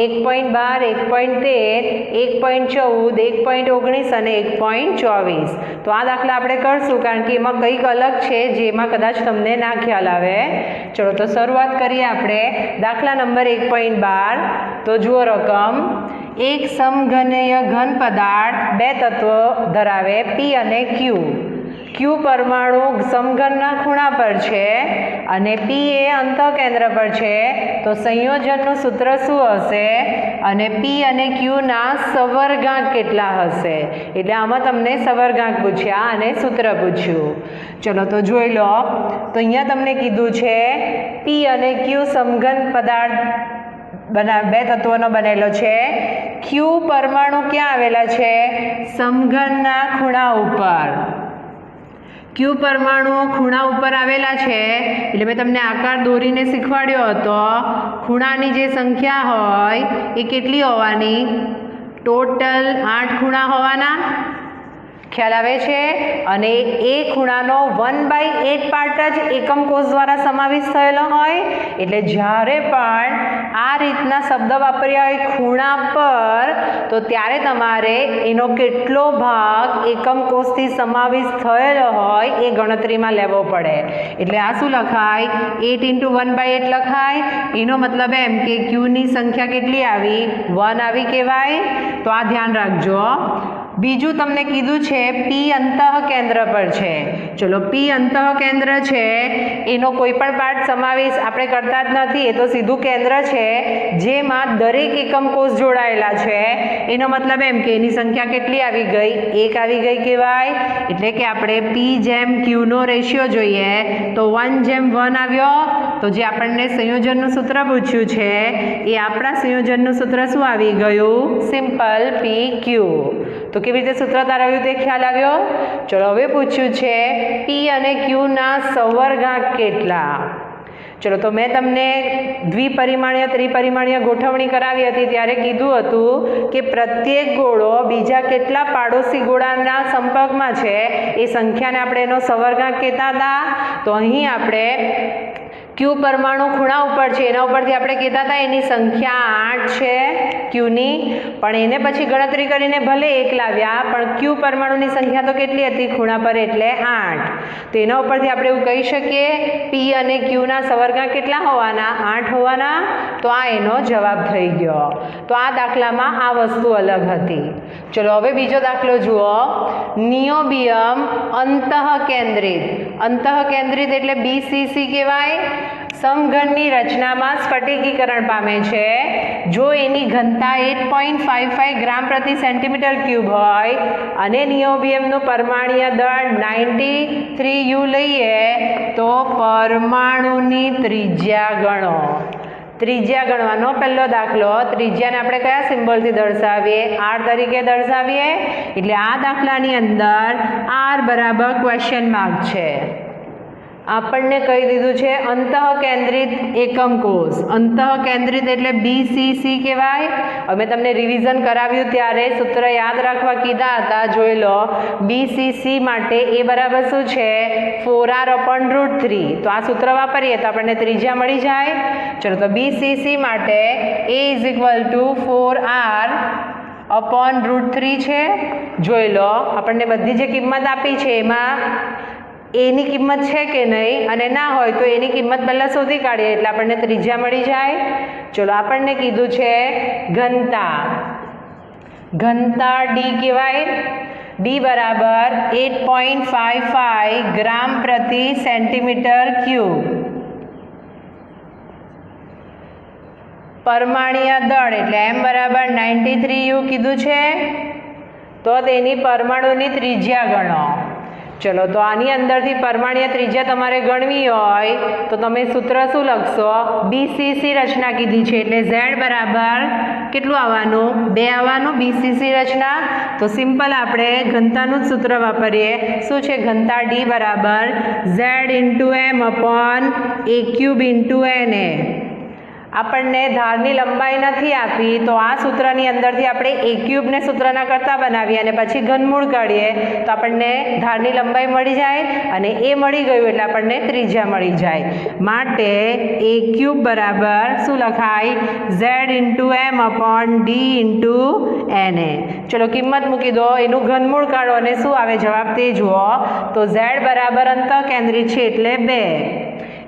1.12, 1.13, 1.14, 1.19 અને 1.24. તો આ દાખલા આપણે કરશું કારણ કે એમાં કંઈક અલગ છે જેમાં કદાચ તમને ના ખ્યાલ આવે. ચલો તો શરૂઆત કરીએ આપણે. દાખલા નંબર 1.12. તો જુઓ રકમ. એક સમઘનીય ઘન પદાર્થ 2 તત્વો ધરાવે પી અને ક્યુ. ક્યુ પરમાણુ સમઘનના ખૂણા પર છે અને પી એ અંતઃકેન્દ્ર પર છે. તો સંયોજનનું સૂત્ર શું હશે અને પી અને ક્યુના સવર્ગાંક કેટલા હશે? એટલે આમાં તમને સવર્ગાંક પૂછ્યા અને સૂત્ર પૂછ્યું. ચલો તો જોઈ લો. તો અહીંયા તમને કીધું છે પી અને ક્યુ સમઘન પદાર્થ 2 તત્વોનો બનેલો છે. ક્યુ પરમાણુ ક્યાં આવેલા છે? સમઘનના ખૂણા ઉપર. ક્યુ પરમાણુઓ ખૂણા ઉપર આવેલા છે એટલે મેં તમને આકાર દોરીને શીખવાડ્યો હતો. ખૂણાની જે સંખ્યા હોય એ કેટલી હોવાની? ટોટલ 8 ખૂણા હોવાના. ખ્યાલ આવે છે? અને એ ખૂણાનો 1/8 પાર્ટ જ એકમ કોષ દ્વારા સમાવેશ થયેલો હોય, એટલે જ્યારે પણ આ રીતના શબ્દ વાપર્યા હોય ખૂણા પર, તો ત્યારે તમારે એનો કેટલો ભાગ એકમ કોષથી સમાવેશ થયેલો હોય એ ગણતરીમાં લેવો પડે. એટલે આ શું લખાય? 8 × 1/8 લખાય. એનો મતલબ એમ કે ક્યુની સંખ્યા કેટલી આવી? 1 આવી કહેવાય. તો આ ધ્યાન રાખજો. બીજું તમને કીધું છે પી અંતઃ કેન્દ્ર પર છે. ચલો, પી અંતઃ કેન્દ્ર છે એનો કોઈ પણ પાર્ટ સમાવેશ આપણે કરતા જ નથી, એ તો સીધું કેન્દ્ર છે જેમાં દરેક એકમ કોષ જોડાયેલા છે. એનો મતલબ એમ કે એની સંખ્યા કેટલી આવી ગઈ? 1 આવી ગઈ કહેવાય. એટલે કે આપણે પી જેમ ક્યુનો રેશિયો જોઈએ તો 1:1 આવ્યો. તો જે આપણને સંયોજનનું સૂત્ર પૂછ્યું છે એ આપણા સંયોજનનું સૂત્ર શું આવી ગયું? સિમ્પલ પી ક્યુ. તો કેવી રીતે સૂત્ર તારવ્યું તે ખ્યાલ આવ્યો? ચલો, હવે પૂછ્યું છે પી અને ક્યુના સંવર્ગાંક કેટલા? ચલો, તો મેં તમને દ્વિપરિમાણીય ત્રિપરિમાણીય ગોઠવણી કરાવી હતી ત્યારે કીધું હતું કે પ્રત્યેક ગોળો બીજા કેટલા પાડોશી ગોળાના સંપર્કમાં છે એ સંખ્યાને આપણે એનો સંવર્ગાંક કહેતા હતા. તો અહીં આપણે ક્યુ પરમાણુ ખૂણા ઉપર છે એના ઉપરથી આપણે કહેતા હતા એની સંખ્યા 8 છે ક્યુની, પણ એને પછી ગણતરી કરીને ભલે 1 લાવ્યા, પણ ક્યુ પરમાણુની સંખ્યા તો કેટલી હતી ખૂણા પર? એટલે 8. તો એના ઉપરથી આપણે એવું કહી શકીએ પી અને ક્યુના સંવર્ગાંક કેટલા હોવાના? 8 હોવાના. તો આ એનો જવાબ થઈ ગયો. તો આ દાખલામાં આ વસ્તુ અલગ હતી. ચલો, હવે બીજો દાખલો જુઓ. નિયોબિયમ અંતઃકેન્દ્રિત. અંતઃકેન્દ્રિત એટલે BCC કહેવાય. સમઘનની રચનામાં સ્ફટિકીકરણ પામે છે જો એની ઘનતા 8.55 ગ્રામ પ્રતિ સેન્ટીમીટર ક્યુબ હોય અને નિયોબિયમનું પરમાણ્વીય દળ 93 U લઈએ તો પરમાણુની ત્રિજ્યા ગણો. ત્રિજ્યા ગણવાનો પહેલો દાખલો. ત્રિજ્યાને આપણે કયા સિમ્બોલથી દર્શાવીએ? R તરીકે દર્શાવીએ. એટલે આ દાખલાની અંદર R બરાબર ક્વેશ્ચન માર્ક છે. આપણને કહી દીધું છે અંતઃકેન્દ્રિત એકમ કોષ. અંતઃકેન્દ્રિત એટલે BCC કહેવાય. અમે તમને રિવિઝન કરાવ્યું ત્યારે સૂત્ર યાદ રાખવા કીધા હતા. જોઈ લો, BCC માટે એ બરાબર શું છે? 4R/√3. તો આ સૂત્ર વાપરીએ તો આપણને ત્રિજ્યા મળી જાય. ચલો, તો BCC માટે A = 4R/√3 છે. જોઈ લો, આપણને બધી જે કિંમત આપી છે એમાં એની કિંમત છે કે નહીં, અને ના હોય તો એની કિંમત પહેલાં શોધી કાઢીએ એટલે આપણને ત્રિજ્યા મળી જાય. ચલો, આપણને કીધું છે ઘનતા. ઘનતા D કહેવાય. D બરાબર 8.55 ગ્રામ પ્રતિ સેન્ટીમીટર ક્યુબ. પરમાણ્વીય દળ એટલે M બરાબર 93 U કીધું છે. તો તેની પરમાણુની ત્રિજ્યા ગણો. ચલો, તો આની અંદરથી પરમાણ્વીય ત્રિજ્યા તમારે ગણવી હોય તો તમે સૂત્ર શું લખશો? BCC રચના કીધી છે એટલે Z બરાબર કેટલું આવવાનું? 2 આવવાનું. BCC રચના તો સિમ્પલ આપણે ઘનતાનું જ સૂત્ર વાપરીએ. શું છે? ઘનતા D બરાબર Z × M/A³ × NA. આપણને ધારની લંબાઈ નથી આપી તો આ સૂત્રની અંદરથી આપણે A³ ને સૂત્રના કરતા બનાવીએ અને પછી ઘનમૂળ કાઢીએ તો આપણને ધારની લંબાઈ મળી જાય, અને એ મળી ગયું એટલે આપણને ત્રિજ્યા મળી જાય. માટે A³ બરાબર શું લખાય? Z × M/D × NA. ચલો, કિંમત મૂકી દો, એનું ઘનમૂળ કાઢો અને શું આવે જવાબ તે જુઓ. તો Z બરાબર અંતઃકેન્દ્રિત છે એટલે 2.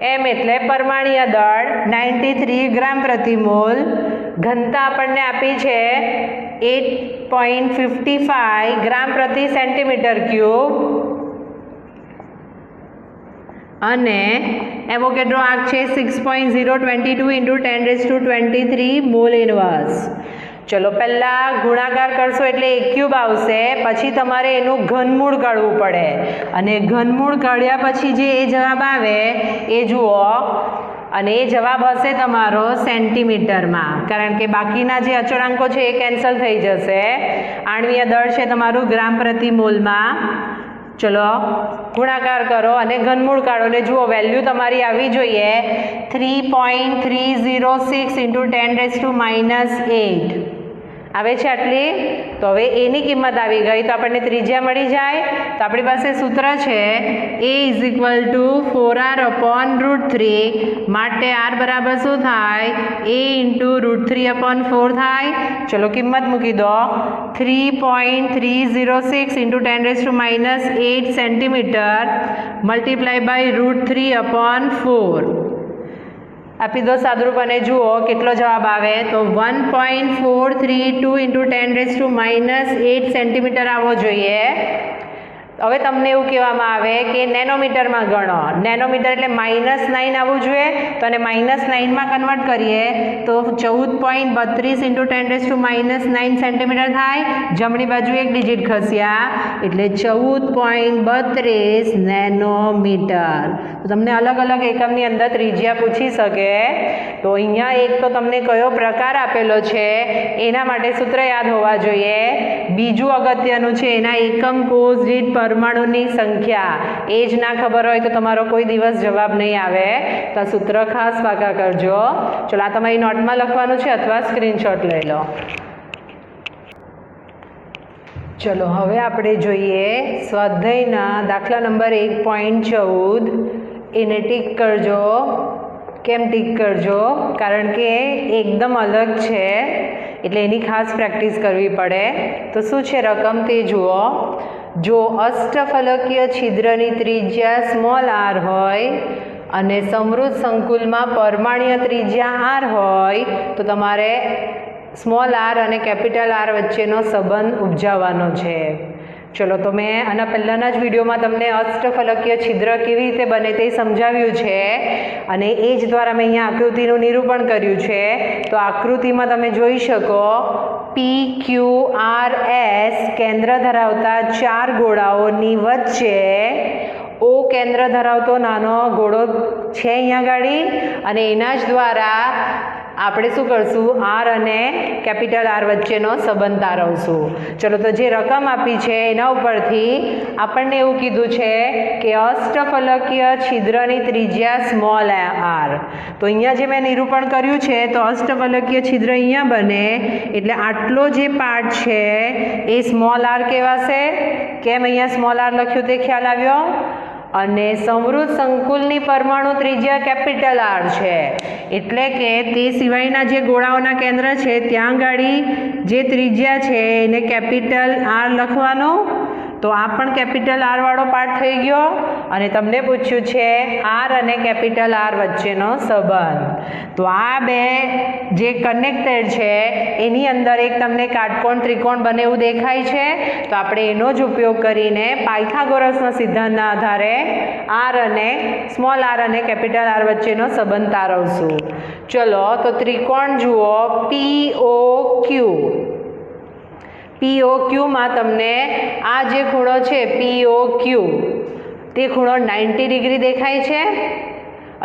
M એટલે પરમાણ્વીય દળ 93 ગ્રામ પ્રતિ મોલ. ઘનતા આપણને આપી છે 8.55 ગ્રામ પ્રતિ સેન્ટીમીટર ક્યુબ. અને એવોગેડ્રો આંક છે 6.022 × 10⁻23 મોલ ઇનવર્સ. ચલો, પહેલાં ગુણાકાર કરશો એટલે A³ આવશે, પછી તમારે એનું ઘનમૂળ કાઢવું પડે, અને ઘનમૂળ કાઢ્યા પછી જે એ જવાબ આવે એ જુઓ, અને એ જવાબ હશે તમારો સેન્ટીમીટરમાં, કારણ કે બાકીના જે અચળાંકો છે એ કેન્સલ થઈ જશે. આણ્વીય દળ છે તમારું ગ્રામ પ્રતિ મોલમાં. ચલો, ગુણાકાર કરો અને ઘનમૂળ કાઢો અને જુઓ વેલ્યુ તમારી આવી જોઈએ 3.306 × 10⁻⁸. આવે છે આટલી? તો હવે એની કિંમત આવી ગઈ તો આપણને ત્રિજ્યા મળી જાય. તો આપણી પાસે સૂત્ર છે a = 4r/√3 માટે r બરાબર શું થાય? a × √3/4 થાય. ચલો કિંમત મૂકી દો. 3.306 × 10⁻8 સેન્ટીમીટર મલ્ટીપ્લાય બાય √3/4 આપી દો સાદુરૂપ અને જુઓ કેટલો જવાબ આવે. તો 1.432 × 10⁻8 સેન્ટીમીટર આવવો જોઈએ. હવે તમને એવું કહેવામાં આવે કે નેનોમીટરમાં ગણો. નેનોમીટર એટલે -9 આવવું જોઈએ. તો અને -9માં કન્વર્ટ કરીએ તો 14.32 × 10⁻9 સેન્ટીમીટર થાય. જમણી બાજુ એક ડિજિટ ખસ્યા એટલે 14.32 નેનોમીટર. તો તમને અલગ અલગ એકમની અંદર ત્રિજ્યા પૂછી શકે. તો અહીંયા એક તો તમને કયો પ્રકાર આપેલો છે એના માટે સૂત્ર યાદ હોવા જોઈએ. બીજું અગત્યનું છે એના એકમ કોષ દીઠ પરમાણુની સંખ્યા. એ જ ના ખબર હોય તો તમારો કોઈ દિવસ જવાબ નહીં આવે. તો આ સૂત્ર ખાસ પાકા કરજો. ચલો આ તમારી નોટમાં લખવાનું છે અથવા સ્ક્રીનશોટ લઈ લો. ચલો હવે આપણે જોઈએ સ્વાધ્યાયના દાખલા નંબર 1.14. એને ટીક કરજો. કેમ ટીક કરજો? કારણ કે એકદમ અલગ છે એટલે એની ખાસ પ્રેક્ટિસ કરવી પડે. તો શું છે રકમ તે જુઓ. જો અષ્ટફલકીય છિદ્રની ત્રિજ્યા સ્મોલ r હોય અને સમૃદ્ધ સંકુલમાં પરમાણ્ય ત્રિજ્યા r હોય તો તમારે સ્મોલ r અને કેપિટલ R વચ્ચેનો સંબંધ ઉપજાવવાનો છે. ચલો તો મેં આના પહેલાંના જ વિડીયોમાં તમને અષ્ટફલકીય છિદ્ર કેવી રીતે બને તે સમજાવ્યું છે અને એ જ દ્વારા મેં અહીંયા આકૃતિનું નિરૂપણ કર્યું છે. તો આકૃતિમાં તમે જોઈ શકો PQRS કેન્દ્ર ધરાવતા 4 ગોળાઓની વચ્ચે O કેન્દ્ર ધરાવતો નાનો ગોળો છે અહીંયા ગાડી અને એના જ દ્વારા આપણે શું કરશું? R અને કેપિટલ R વચ્ચેનો સંબંધ તારવશું. ચલો તો જે રકમ આપી છે એના ઉપરથી આપણને એવું કીધું છે કે અષ્ટફલકીય છિદ્રની ત્રિજ્યા સ્મોલ r. તો અહીંયા જે મેં નિરૂપણ કર્યું છે તો અષ્ટફલકીય છિદ્ર અહીંયા બને એટલે આટલો જે પાર્ટ છે એ સ્મોલ r કહેવાશે. કેમ અહીંયા સ્મોલ r લખ્યું તે ખ્યાલ આવ્યો? અને સમૃદ્ધ સંકુલની પરમાણુ ત્રિજ્યા કેપિટલ R છે એટલે કે તે સિવાયના જે ગોળાઓના કેન્દ્ર છે ત્યાં ગાડી જે ત્રિજ્યા છે એને કેપિટલ R લખવાનું. તો આ પણ કેપિટલ R વાળો પાર્ટ થઈ ગયો અને તમને પૂછ્યું છે R અને કેપિટલ R વચ્ચેનો સંબંધ. તો આ બે જે કનેક્ટેડ છે એની અંદર એક તમને કાટકોણ ત્રિકોણ બને એવું દેખાય છે. તો આપણે એનો જ ઉપયોગ કરીને પાયથાગોરસના સિદ્ધાંતના આધારે R અને સ્મોલ r અને કેપિટલ R વચ્ચેનો સંબંધ તારવશું. ચલો તો ત્રિકોણ જુઓ POQ. POQમાં તમને આ જે ખૂણો છે POQ તે ખૂણો 90 ડિગ્રી દેખાય છે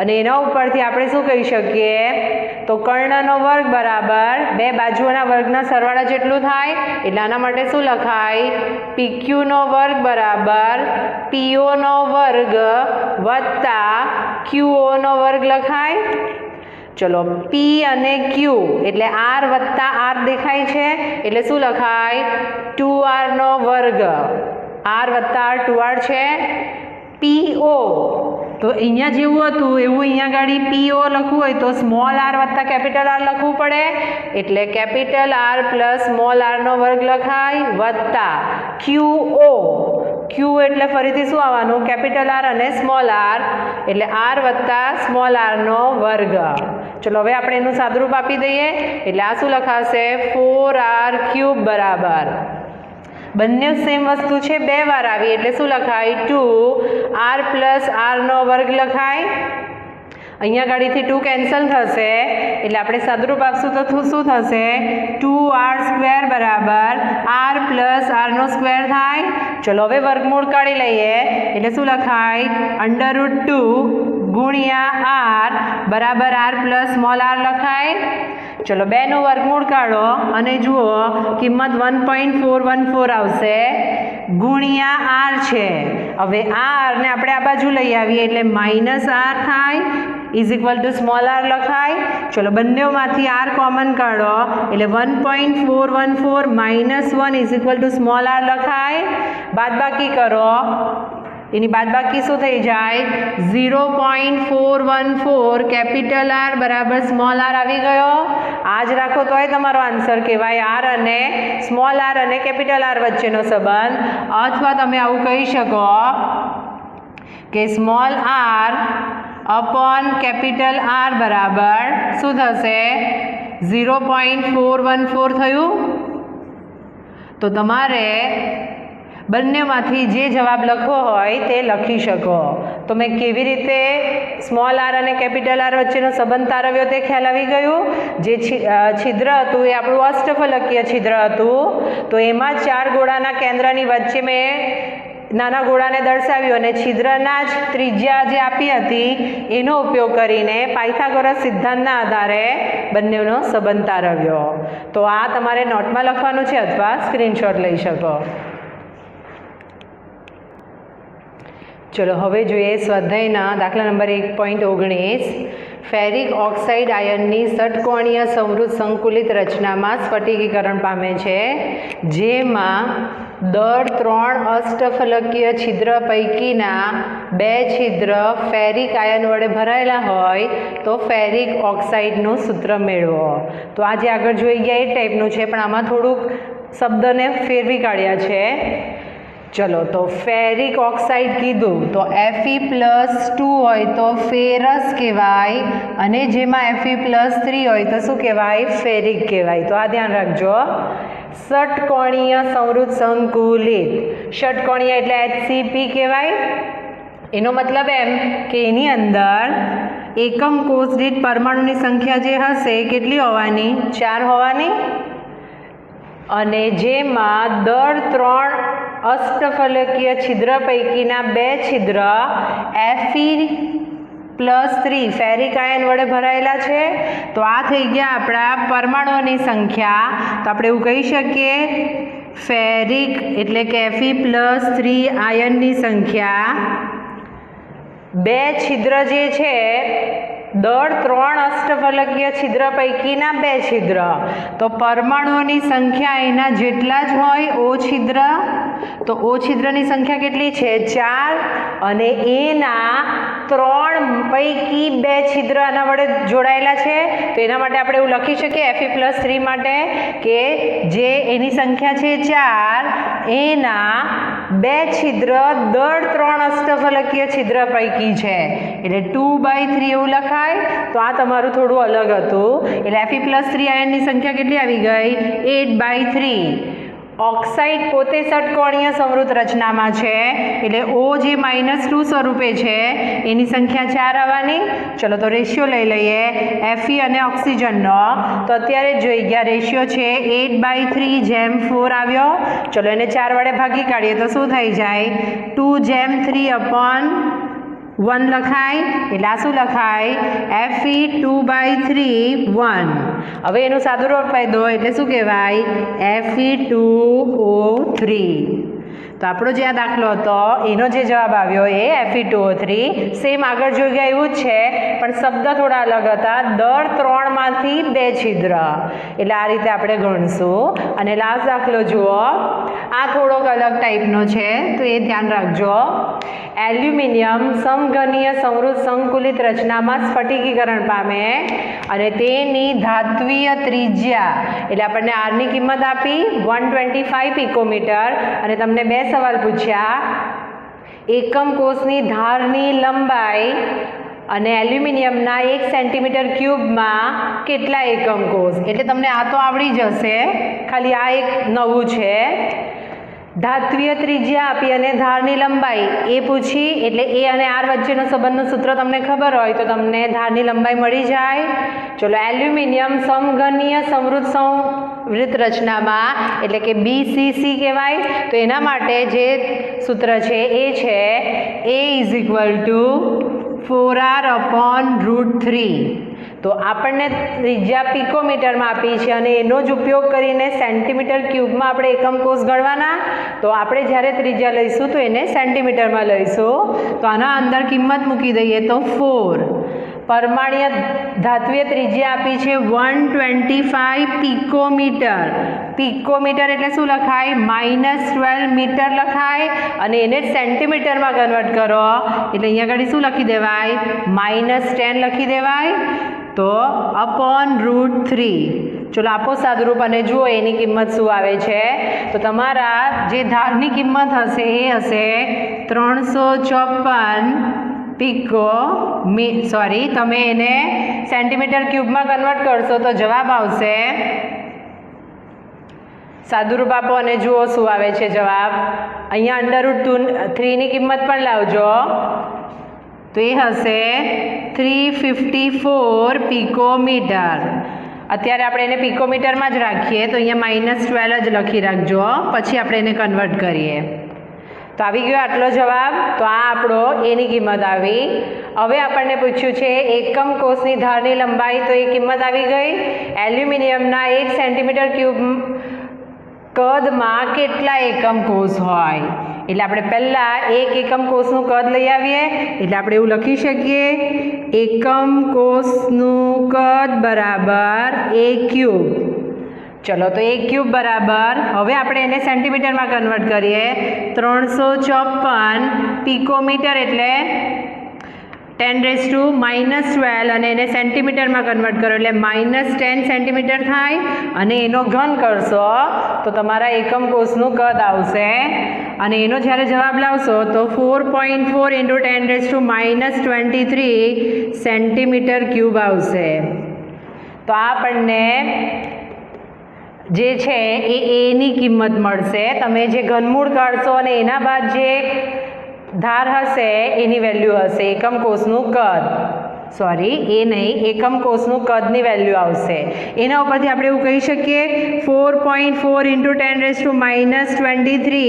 અને એના ઉપરથી આપણે શું કહી શકીએ? તો કર્ણનો વર્ગ બરાબર બે બાજુઓના વર્ગના સરવાળા જેટલું થાય. એટલે આના માટે શું લખાય? PQનો વર્ગ બરાબર POનો વર્ગ વત્તા QOનો વર્ગ લખાય. ચલો P અને Q એટલે R વત્તા R દેખાય છે એટલે શું લખાય? 2Rનો વર્ગ. R વત્તા R 2R છે. PO તો અહીંયા જેવું હતું એવું અહીંયા ગાડી PO લખવું હોય તો સ્મોલ r વત્તા કેપિટલ R લખવું પડે એટલે કેપિટલ R પ્લસ સ્મોલ rનો વર્ગ લખાય વત્તા QO. Q એટલે ફરીથી શું આવવાનું? કેપિટલ R અને સ્મોલ r એટલે R વત્તા સ્મોલ rનો વર્ગ. ચલો હવે આપણે એનું સાદુરૂપ આપી દઈએ એટલે આ શું લખાશે? 4r³ બરાબર બંને સેમ વસ્તુ છે બે વાર આવી એટલે શું લખાય? 2r પ્લસ rનો વર્ગ લખાય. અહીંયા ગાડીથી 2 કેન્સલ થશે એટલે આપણે સાદુરૂપ આપશું તો શું થશે? 2r² બરાબર r પ્લસ rનો સ્ક્વેર થાય. ચલો હવે વર્ગમૂળ કાઢી લઈએ એટલે શું લખાય? √2 ગુણ્યા r બરાબર r પ્લસ સ્મોલ r લખાય. ચલો 2નું વર્ગમૂળ કાઢો અને જુઓ કિંમત 1.414 આવશે ગુણ્યા r છે. હવે આ r ને આપણે આ બાજુ લઈ આવીએ એટલે -r થાય is equal to small R લખાય. ચલો બંનેમાંથી આર કોમન કાઢો એટલે 1.414 minus 1 is equal to small R લખાય. બાદબાકી કરો, એની બાદબાકી શું થઈ જાય? 0.414 કેપિટલ આર બરાબર સ્મોલ આર આવી ગયો. આ જ રાખો તોય તમારો આન્સર કહેવાય આર અને સ્મોલ આર અને કેપિટલ આર વચ્ચેનો સંબંધ. અથવા તમે આવું કહી શકો કે small R upon capital R બરાબર શું થશે? 0.414 થયું. તો તમારે બંનેમાંથી જે જવાબ લખવો હોય તે લખી શકો. તો મેં કેવી રીતે સ્મોલ આર અને કેપિટલ આર વચ્ચેનો સંબંધ તારવ્યો તે ખ્યાલ આવી ગયું. જે છિદ્ર હતું એ આપણું અષ્ટફલકીય છિદ્ર હતું. તો એમાં 4 ગોળાના કેન્દ્રની વચ્ચે મેં નાના ગોળાને દર્શાવ્યું અને છિદ્રના જ ત્રિજ્યા જે આપી હતી એનો ઉપયોગ કરીને પાયથાગોરસ સિદ્ધાંતના આધારે બંનેનો સંબંધ તારવ્યો. તો આ તમારે નોટમાં લખવાનું છે અથવા સ્ક્રીનશોટ લઈ શકો. ચલો હવે જોઈએ સ્વાધ્યાયના દાખલા નંબર 1.19. ફેરિક ઓક્સાઇડ આયનની ષટકોણીય સમૃદ્ધ સંકુલિત રચનામાં સ્ફટિકીકરણ પામે છે, જેમાં દર 3 અષ્ટફલકીય છિદ્ર પૈકીના 2 છિદ્ર ફેરિક આયન વડે ભરાયેલા હોય તો ફેરિક ઓક્સાઇડનું સૂત્ર મેળવો. તો આ જે આગળ જોઈ ગયા એ ટાઈપનું છે, પણ આમાં થોડુંક શબ્દને ફેરવી કાઢ્યા છે. ચલો તો ફેરિક ઓક્સાઇડ કીધું તો Fe+2 હોય તો ફેરસ કહેવાય, અને જેમાં Fe+3 હોય તો શું કહેવાય? ફેરિક કહેવાય. તો આ ધ્યાન રાખજો. ષટકોણીય સમૃદ્ધ સંકુલિત, ષટકોણીય એટલે HCP કહેવાય. એનો મતલબ એમ કે એની અંદર એકમ કોષ દીઠ પરમાણુની સંખ્યા જે હશે કેટલી હોવાની? 4 હોવાની. અને જેમાં દર 3 અષ્ટફલકીય છિદ્ર પૈકીના 2 છિદ્ર Fe+3 ફેરિક આયન વડે ભરાયેલા છે. તો આ થઈ ગયા આપણા પરમાણુઓની સંખ્યા. તો આપણે એવું કહી શકીએ ફેરિક એટલે કે Fe+3 આયનની સંખ્યા 2 છિદ્ર જે છે દર 3 અષ્ટફલકીય છિદ્ર પૈકીના 2 છિદ્ર, તો પરમાણુઓની સંખ્યા એના જેટલા જ હોય O છિદ્ર. તો O છિદ્રની સંખ્યા કેટલી છે? 4. અને એના 3 પૈકી 2 છિદ્ર આના વડે જોડાયેલા છે. તો એના માટે આપણે એવું લખી શકીએ Fe+3 માટે કે જે એની સંખ્યા છે 4, એના 2 છિદ્ર દર 3 અષ્ટફલકીય છિદ્ર પૈકી છે, એટલે 2/3 એવું લખાય. તો આ તમારું થોડું અલગ હતું. એટલે Fe+3 આયનની સંખ્યા કેટલી આવી ગઈ? 8/3. ઓક્સાઇડ પોતે ષટકોણીય સમૃદ્ધ રચનામાં છે, એટલે O જે -2 સ્વરૂપે છે એની સંખ્યા 4 આવવાની. ચલો તો રેશિયો લઈ લઈએ Fe અને ઓક્સિજનનો. તો અત્યારે જોઈ ગયા રેશિયો છે 8/3:4 આવ્યો. ચલો એને 4 વડે ભાગી કાઢીએ તો શું થઈ જાય? 2:3/1 લખાય. એટલે આ શું લખાય? Fe2/3 હવે એનું સાદું રૂપ આપી દો એટલે શું કહેવાય? Fe2O3. તો આપણો જે આ દાખલો હતો એનો જે જવાબ આવ્યો એ Fe2O3. સેમ આગળ જોઈ ગયા એવું જ છે, પણ શબ્દ થોડા અલગ હતા. દર 3 માંથી 2 છિદ્ર, એટલે આ રીતે આપણે ગણશું. અને લાસ્ટ દાખલો જુઓ, આ થોડોક અલગ ટાઈપનો છે તો એ ધ્યાન રાખજો. એલ્યુમિનિયમ સમઘનીય સમૃદ્ધ સંકુલિત રચનામાં સ્ફટિકીકરણ પામે અને તેની ધાત્વીય ત્રિજ્યા, એટલે આપણને આરની કિંમત આપી 125 પિકોમીટર અને તમને 2 સવાલ પૂછ્યા. એકમ કોષની ધારની લંબાઈ અને એલ્યુમિનિયમના 1 સેન્ટીમીટર ક્યુબમાં કેટલા એકમ કોષ? એટલે તમને આ તો આવડી જશે, ખાલી આ એક નવું છે. ધાત્વીય ત્રિજ્યા આપી અને ધારની લંબાઈ એ પૂછી, એટલે એ અને આર વચ્ચેનો સંબંધનું સૂત્ર તમને ખબર હોય તો તમને ધારની લંબાઈ મળી જાય. ચલો એલ્યુમિનિયમ સમઘનીય સમૃદ્ધ રચનામાં એટલે કે BCC કહેવાય. તો એના માટે જે સૂત્ર છે એ છે A = 4r/√3. તો આપણને ત્રિજ્યા પિકોમીટરમાં આપી છે અને એનો જ ઉપયોગ કરીને સેન્ટીમીટર ક્યુબમાં આપણે એકમ કોષ ગણવાના. તો આપણે જ્યારે ત્રિજ્યા લઈશું તો એને સેન્ટીમીટરમાં લઈશું. તો આના અંદર કિંમત મૂકી દઈએ તો 4 પરમાણ્ય ધાત્વીય ત્રિજ્યા આપી છે 125 પિકોમીટર. પિકોમીટર એટલે શું લખાય? -12 મીટર લખાય અને એને સેન્ટીમીટરમાં કન્વર્ટ કરો એટલે અહીંયા આગળ શું લખી દેવાય? -10 લખી દેવાય. તો અપોન √3. ચલો આપો સાદુરૂપ અને જુઓ એની કિંમત શું આવે છે. તો તમારા જે ધારની કિંમત હશે એ હશે 354 તમે એને સેન્ટીમીટર ક્યુબમાં કન્વર્ટ કરશો તો જવાબ આવશે. સાદુરૂપ આપો અને જુઓ શું આવે છે જવાબ. અહીંયા √3 ની કિંમત પણ લાવજો. તો એ હશે 354 પિકોમીટર. અત્યારે આપણે એને પિકોમીટરમાં જ રાખીએ તો અહીંયા -12 જ લખી રાખજો, પછી આપણે એને કન્વર્ટ કરીએ. તો આવી ગયો આટલો જવાબ. તો આ આપણો એની કિંમત આવી. હવે આપણને પૂછ્યું છે એકમ કોષની ધારની લંબાઈ, તો એ કિંમત આવી ગઈ. એલ્યુમિનિયમના 1 સેન્ટીમીટર ક્યુબ કદમાં કેટલા એકમ કોષ હોય? એટલે આપણે પહેલાં 1 એકમ કોષનું કદ લઈ આવીએ. એટલે આપણે એવું લખી શકીએ એકમ કોષનું કદ બરાબર a ક્યુબ. ચલો તો a ક્યુબ બરાબર, હવે આપણે એને સેન્ટીમીટરમાં કન્વર્ટ કરીએ. 354 પિકોમીટર એટલે 10⁻⁻12 અને એને સેન્ટીમીટરમાં કન્વર્ટ કરો એટલે -10 સેન્ટીમીટર થાય અને એનો ઘન કરશો તો તમારા એકમ કોષનું કદ આવશે. અને એનો જ્યારે જવાબ લાવશો તો 4.4 × 10⁻23 સેન્ટીમીટર ક્યુબ આવશે. તો આપણને જે છે એ એની કિંમત મળશે. તમે જે ઘનમૂળ કાઢશો અને એના બાદ જે ધાર હશે એની વેલ્યુ હશે એકમ કોષનું કદ. એ નહીં, એકમ કોષનું કદની વેલ્યુ આવશે. એના ઉપરથી આપણે એવું કહી શકીએ 4.4 × 10⁻23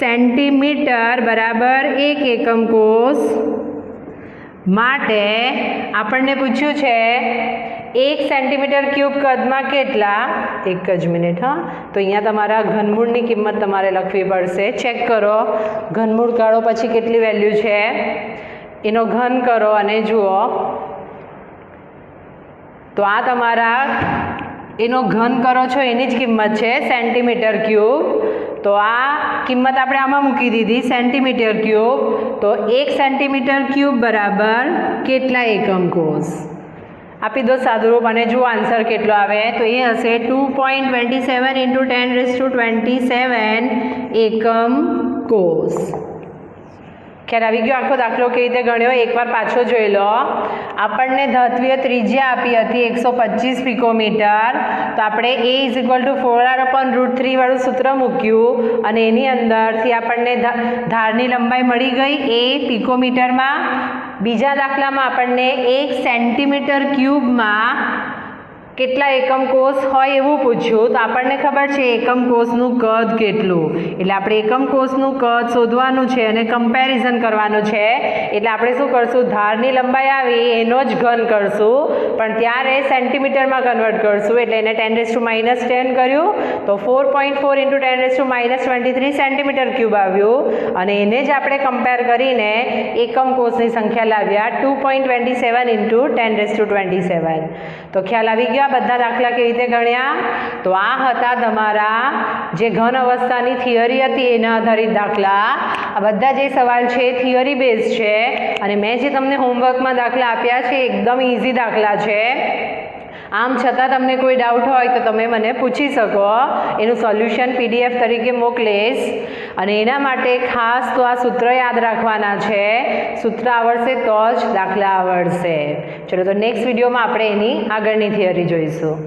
સેન્ટીમીટર બરાબર 1 એકમ કોષ. માટે આપણને પૂછ્યું છે 1 સેન્ટીમીટર ક્યુબ કદમાં કેટલા? એક જ મિનિટ. તો અહીંયા તમારા ઘનમૂળની કિંમત તમારે લખવી પડશે. ચેક કરો, ઘનમૂળ કાઢો પછી કેટલી વેલ્યુ છે એનો ઘન કરો અને જુઓ. તો આ તમારા એનો ઘન કરો છો એની જ કિંમત છે સેન્ટીમીટર ક્યુબ. તો આ કિંમત આપણે આમાં મૂકી દીધી સેન્ટીમીટર ક્યુબ. તો 1 સેન્ટીમીટર ક્યુબ બરાબર કેટલા એકમ કોષ? આપી દો સાદુરૂપ અને જુઓ આન્સર કેટલો આવે. તો એ હશે 2.27 × 10⁻27 એકમ કોષ. ખ્યાલ આવી ગયો? આખો દાખલો કેવી રીતે ગણ્યો એકવાર પાછો જોઈ લો. આપણને ધાત્વીય ત્રિજ્યા આપી હતી 125 પિકોમીટર. તો આપણે a = 4r/√3 વાળું સૂત્ર મૂક્યું અને એની અંદરથી આપણને ધારની લંબાઈ મળી ગઈ a પિકોમીટરમાં. બીજા દાખલામાં આપણને 1 સેન્ટીમીટર ક્યુબમાં કેટલા એકમ કોષ હોય એવું પૂછ્યું. તો આપણને ખબર છે એકમ કોષનું કદ કેટલું. એટલે આપણે એકમ કોષનું કદ શોધવાનું છે અને કમ્પેરિઝન કરવાનું છે. એટલે આપણે શું કરશું? ધારની લંબાઈ આવી એનો જ ઘન કરશું, પણ ત્યારે સેન્ટીમીટરમાં કન્વર્ટ કરશું. એટલે એને 10⁻10 કર્યું તો 4.4 × 10⁻23 સેન્ટીમીટર ક્યુબ આવ્યું. અને એને જ આપણે કમ્પેર કરીને એકમ કોષની સંખ્યા લાવ્યા 2.27 × 10⁻27. તો ખ્યાલ આવી ગયો બધા દાખલા કેવી રીતે ગણ્યા? તો આ હતા તમારા જે ઘન અવસ્થાની થિયરી હતી એના આધારિત દાખલા. આ બધા જે સવાલ છે થિયરી બેઝ છે અને મેં જે તમને હોમવર્કમાં દાખલા આપ્યા છે એકદમ ઇઝી દાખલા છે. આમ છતાં તમને કોઈ ડાઉટ હોય તો તમે મને પૂછી શકો. એનું સોલ્યુશન PDF તરીકે મોકલીશ. અને એના માટે ખાસ તો આ સૂત્ર યાદ રાખવાના છે. સૂત્ર આવડશે તો જ દાખલા આવડશે. ચલો તો નેક્સ્ટ વિડીયોમાં આપણે એની આગળની થિયરી જોઈશું.